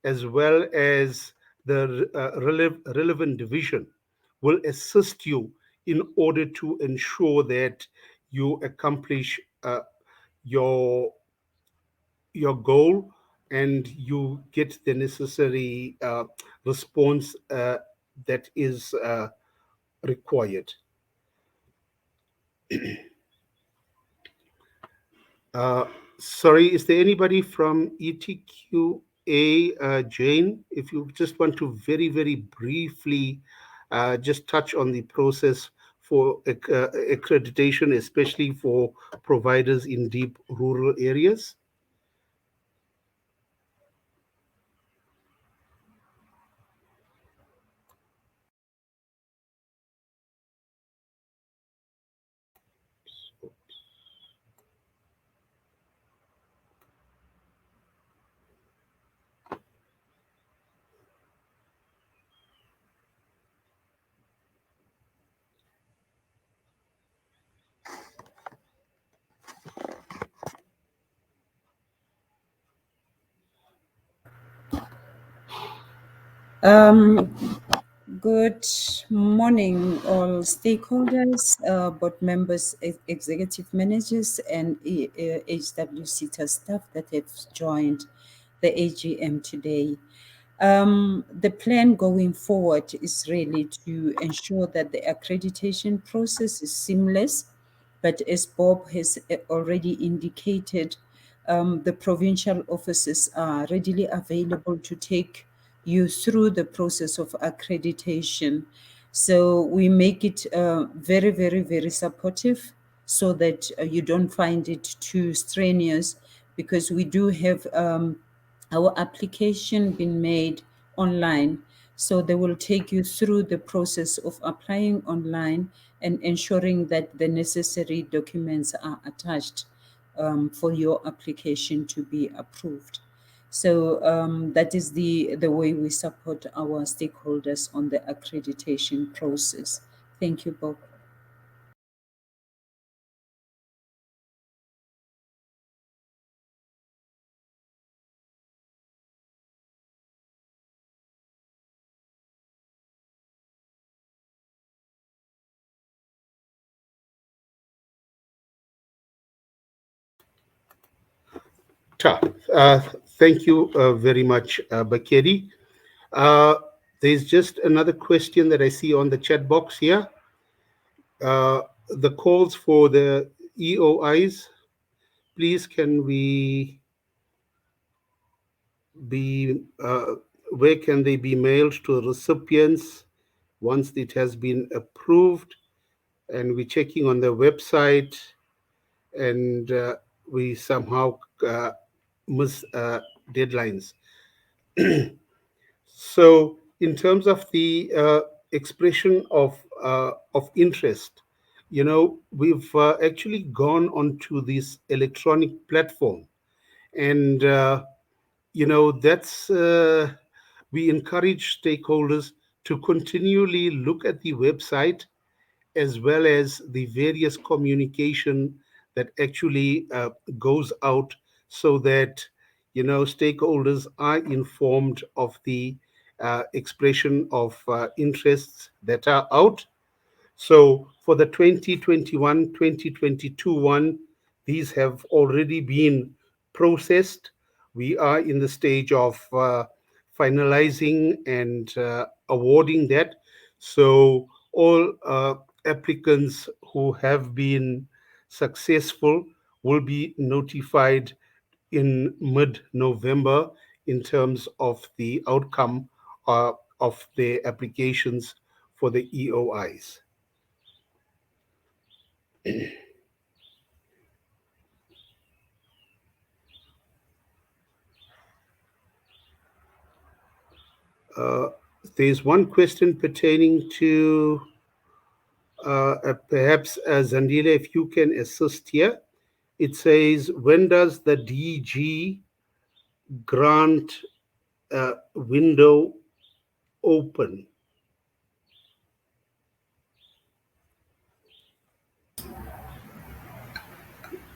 as well as the relevant division will assist you in order to ensure that you accomplish your your goal and you get the necessary response that is required. Uh, Sorry, is there anybody from ETQA, Jane? If you just want to very, very briefly just touch on the process for accreditation, especially for providers in deep rural areas. Good morning, all stakeholders, board members, executive managers, and HWSETA staff that have joined the AGM today. The plan going forward is really to ensure that the accreditation process is seamless, but as Bob has already indicated, the provincial offices are readily available to take you through the process of accreditation. So we make it very, very, very supportive so that you don't find it too strenuous, because we do have our application being made online. So they will take you through the process of applying online and ensuring that the necessary documents are attached for your application to be approved. So that is the way we support our stakeholders on the accreditation process. Thank you, Bob. Thank you very much, Bakeri. There's just another question that I see on the chat box here. The calls for the EOIs, please, can we be, where can they be mailed to recipients once it has been approved? And we're checking on the website, and we somehow miss deadlines. So, in terms of the expression of interest, we've actually gone onto this electronic platform, and that's we encourage stakeholders to continually look at the website as well as the various communication that actually goes out, so that stakeholders are informed of the expression of interests that are out. So for the 2021-2022 one, these have already been processed. We are in the stage of finalizing and awarding that. So all applicants who have been successful will be notified in mid-November in terms of the outcome of their applications for the EOIs. There's one question pertaining to perhaps Zandile, if you can assist here. It says, when does the DG grant window open?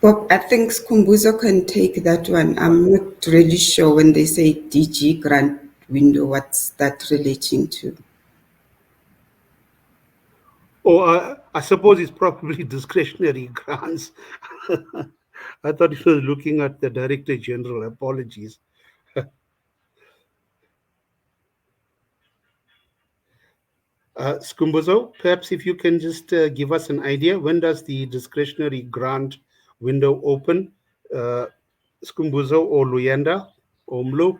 Bob, I think Skumbuzo can take that one. I'm not really sure when they say DG grant window, what's that relating to? Or I suppose it's probably discretionary grants. I thought it was looking at the Director General. Apologies. Skumbuzo, perhaps if you can just give us an idea, when does the discretionary grant window open? Skumbuzo or Luyenda or Mlu?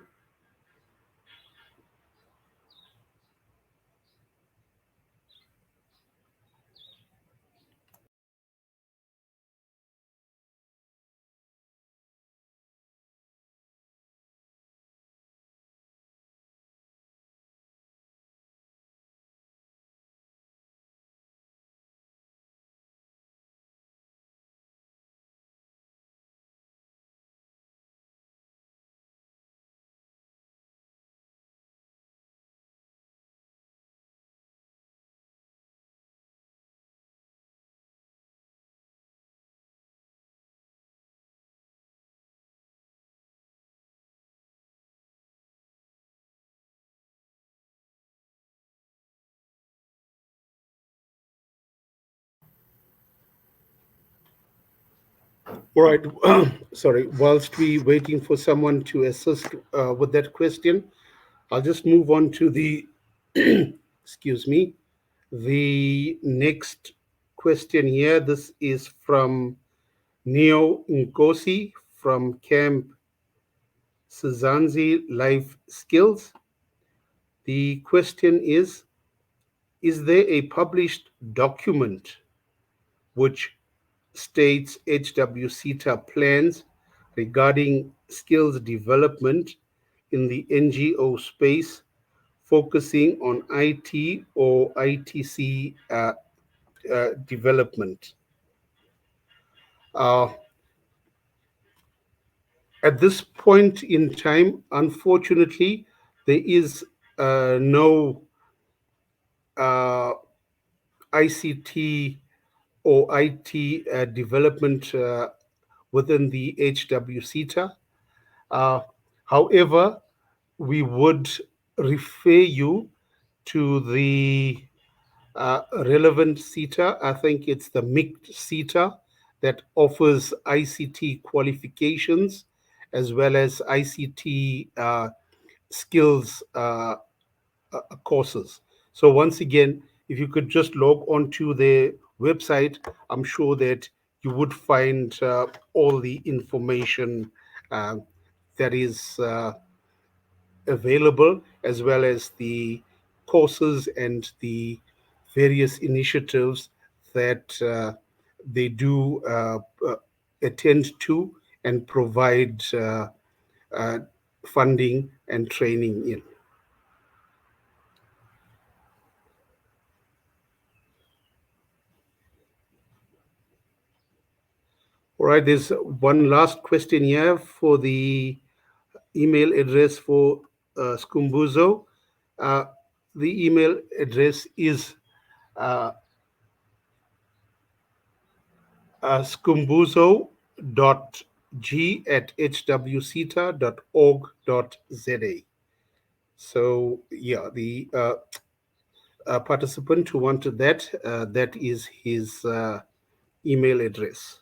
All right. Sorry. Whilst we waiting for someone to assist with that question, I'll just move on to the, excuse me, the next question here. This is from Neo Nkosi from Camp Sizanzi Life Skills. The question is there a published document which states HWSETA plans regarding skills development in the NGO space, focusing on IT or ITC development? Uh, at this point in time, unfortunately, there is no ICT or IT development within the HWSETA. However, we would refer you to the relevant SETA. I think it's the MICT SETA that offers ICT qualifications as well as ICT skills courses. So once again, if you could just log on to their website, I'm sure that you would find all the information that is available, as well as the courses and the various initiatives that they do attend to and provide funding and training in. All right, there's one last question here for the email address for Skumbuzo. The email address is skumbuzo.g@hwseta.org.za. So yeah, the participant who wanted that, that is his email address.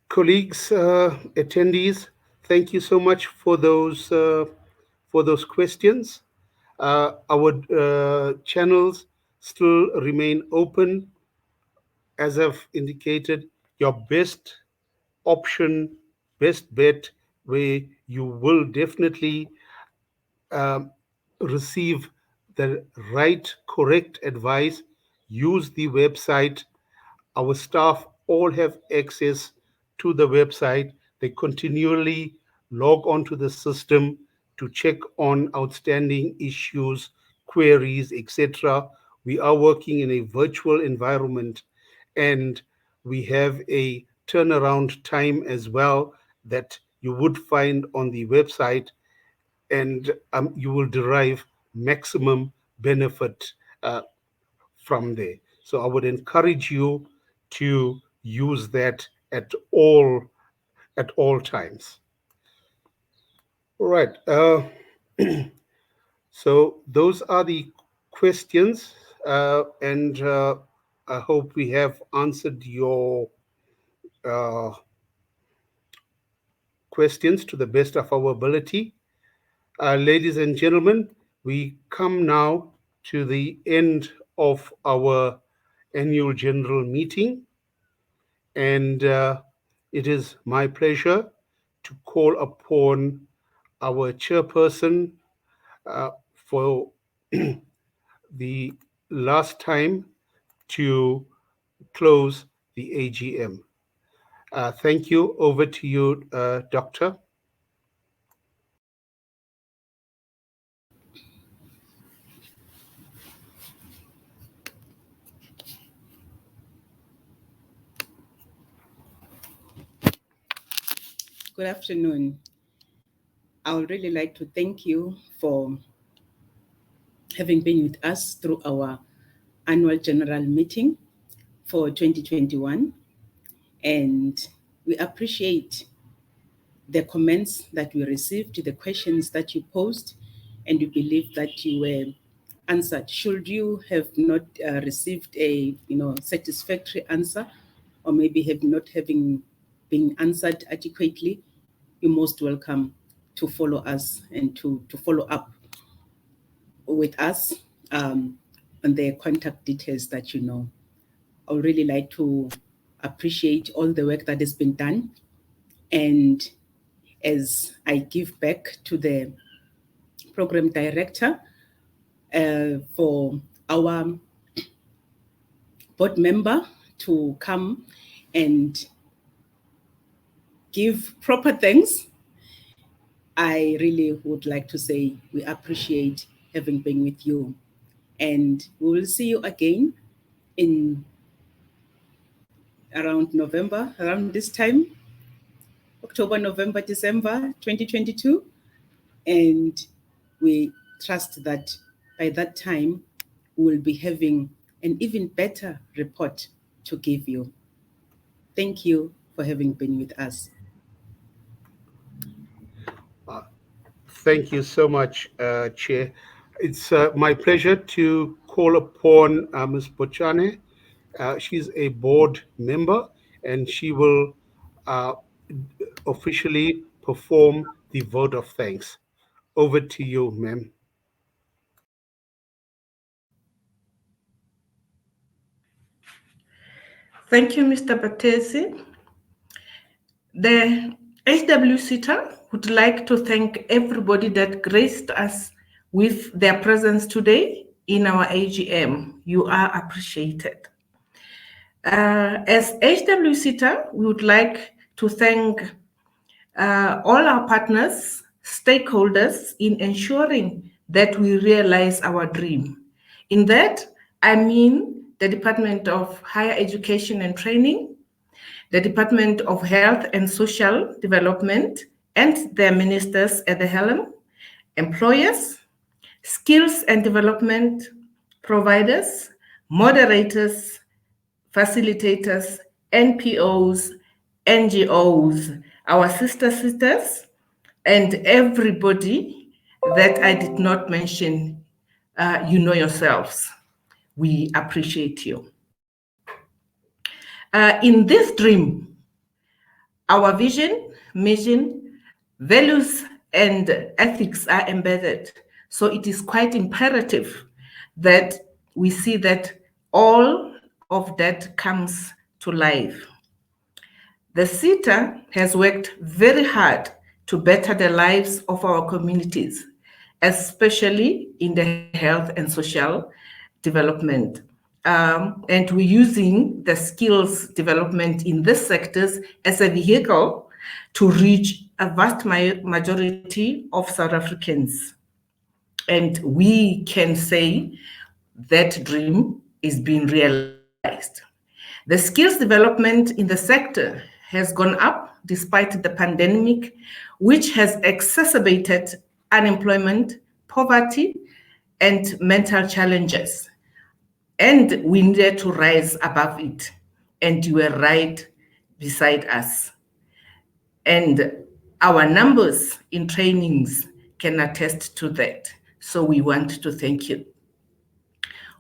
Colleagues, attendees, thank you so much for those questions. Our channels still remain open. As I've indicated, your best option, best bet, where you will definitely receive the right, correct advice, use the website. Our staff all have access to the website. They continually log onto the system to check on outstanding issues, queries, etc. We are working in a virtual environment, and we have a turnaround time as well that you would find on the website, and you will derive maximum benefit from there. So I would encourage you to use that at all times. All right. So those are the questions, and I hope we have answered your questions to the best of our ability. Ladies and gentlemen, we come now to the end of our annual general meeting, and it is my pleasure to call upon our chairperson for the last time to close the AGM. Thank you. Over to you, Doctor. Good afternoon. I would really like to thank you for having been with us through our annual general meeting for 2021. And we appreciate the comments that we received, the questions that you posed, and we believe that you were answered. Should you have not received a satisfactory answer, or maybe have not having been answered adequately, you're most welcome to follow us and to follow up with us on the contact details that you know. I would really like to appreciate all the work that has been done. And as I give back to the program director for our board member to come and give proper thanks, I really would like to say we appreciate having been with you. And we will see you again in around November, around this time, October, November, December 2022. And we trust that by that time, we will be having an even better report to give you. Thank you for having been with us. Thank you so much, Chair. It's my pleasure to call upon Ms. Bochane. She's a board member, and she will officially perform the vote of thanks. Over to you, ma'am. Thank you, Mr. Patesi. The HWSETA would like to thank everybody that graced us with their presence today in our AGM. You are appreciated. As HWSETA, we would like to thank all our partners, stakeholders in ensuring that we realize our dream. In that, I mean the Department of Higher Education and Training, the Department of Health and Social Development and their ministers at the helm, employers, skills and development providers, moderators, facilitators, NPOs, NGOs, our sisters, and everybody that I did not mention. You know yourselves. We appreciate you. In this dream, our vision, mission, values, and ethics are embedded. So it is quite imperative that we see that all of that comes to life. The SETA has worked very hard to better the lives of our communities, especially in the health and social development. And we're using the skills development in these sectors as a vehicle to reach a vast majority of South Africans. And we can say that dream is being realized. The skills development in the sector has gone up despite the pandemic, which has exacerbated unemployment, poverty, and mental challenges. And we needed to rise above it. And you were right beside us. And our numbers in trainings can attest to that. So we want to thank you.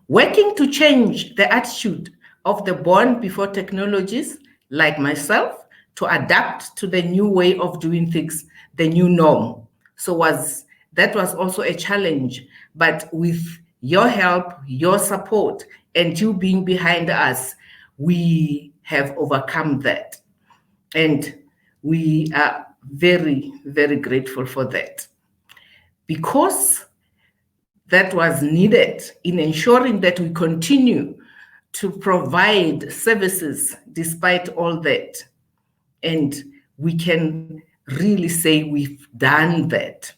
Working to change the attitude of the born before technologies, like myself, to adapt to the new way of doing things, the new norm. So that was also a challenge, but with your help, your support, and you being behind us, we have overcome that. And we are very, very grateful for that. Because that was needed in ensuring that we continue to provide services despite all that. And we can really say we've done that.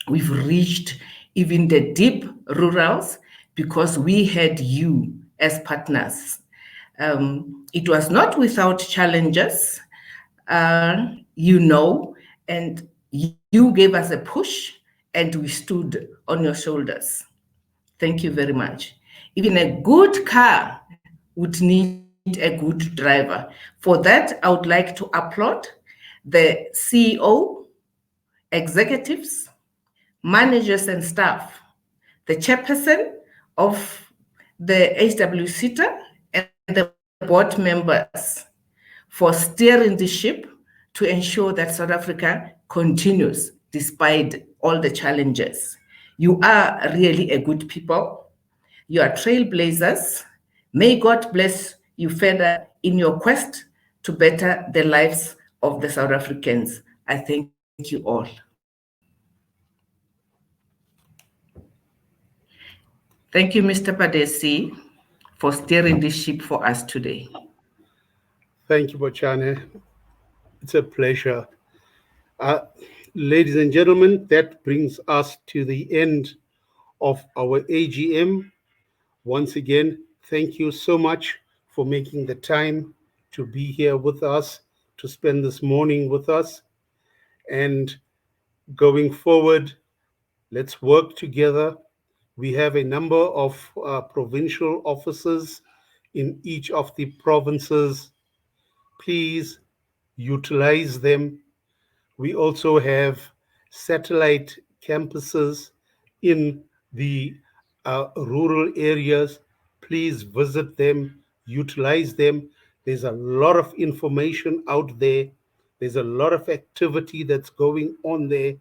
We've reached even the deep rurals because we had you as partners. It was not without challenges, and you gave us a push and we stood on your shoulders. Thank you very much. Even a good car would need a good driver. For that, I would like to applaud the CEO, executives, managers and staff, the the chairperson of the HWSETA, and the board members for steering the ship to ensure that South Africa continues despite all the challenges. You are really a good people. You are trailblazers. May God bless you further in your quest to better the lives of the South Africans. I thank you all. Thank you, Mr. Padesi, for steering this ship for us today. Thank you, Bochane. It's a pleasure. Ladies and gentlemen, that brings us to the end of our AGM. Once again, thank you so much for making the time to be here with us, to spend this morning with us. And going forward, let's work together. We have a number of provincial officers in each of the provinces. Please utilize them. We also have satellite campuses in the rural areas. Please visit them, utilize them. There's a lot of information out there. There's a lot of activity that's going on there.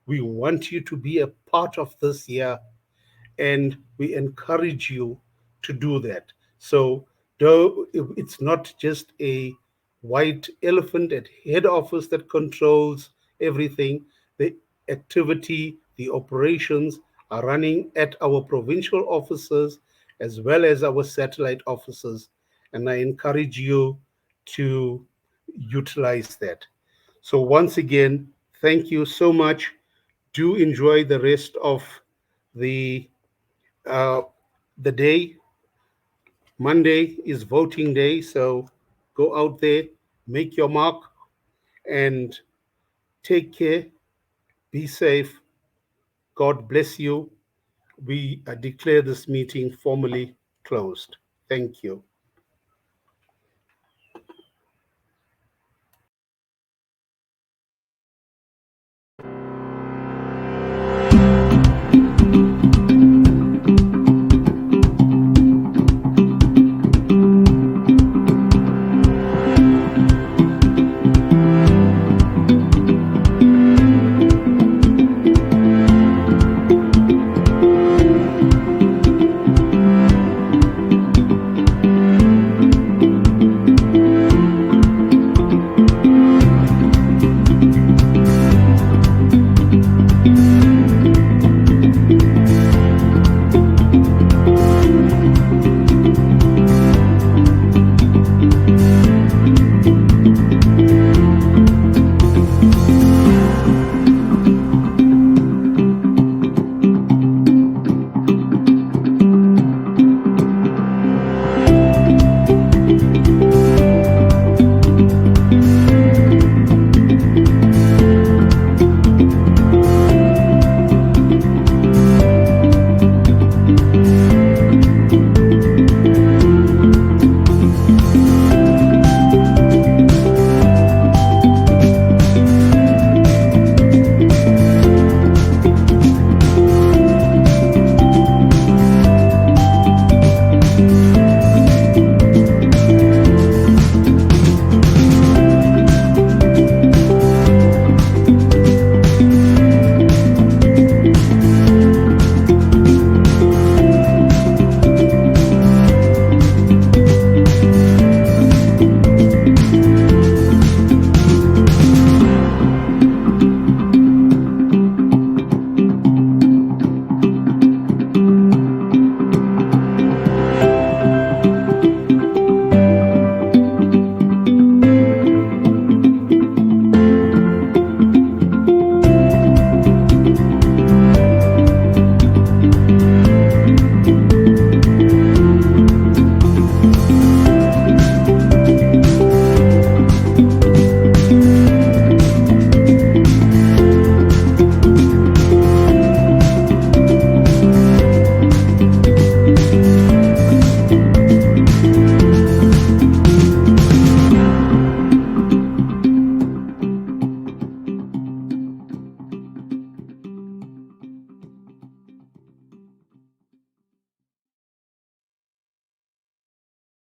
We want you to be a part of this here, and we encourage you to do that. So though it's not just a white elephant at head office that controls everything, the activity, the operations are running at our provincial offices as well as our satellite offices. And I encourage you to utilize that. So once again, thank you so much. Do enjoy the rest of the day. Monday is voting day, so go out there, make your mark, and take care. Be safe. God bless you. We declare this meeting formally closed. Thank you.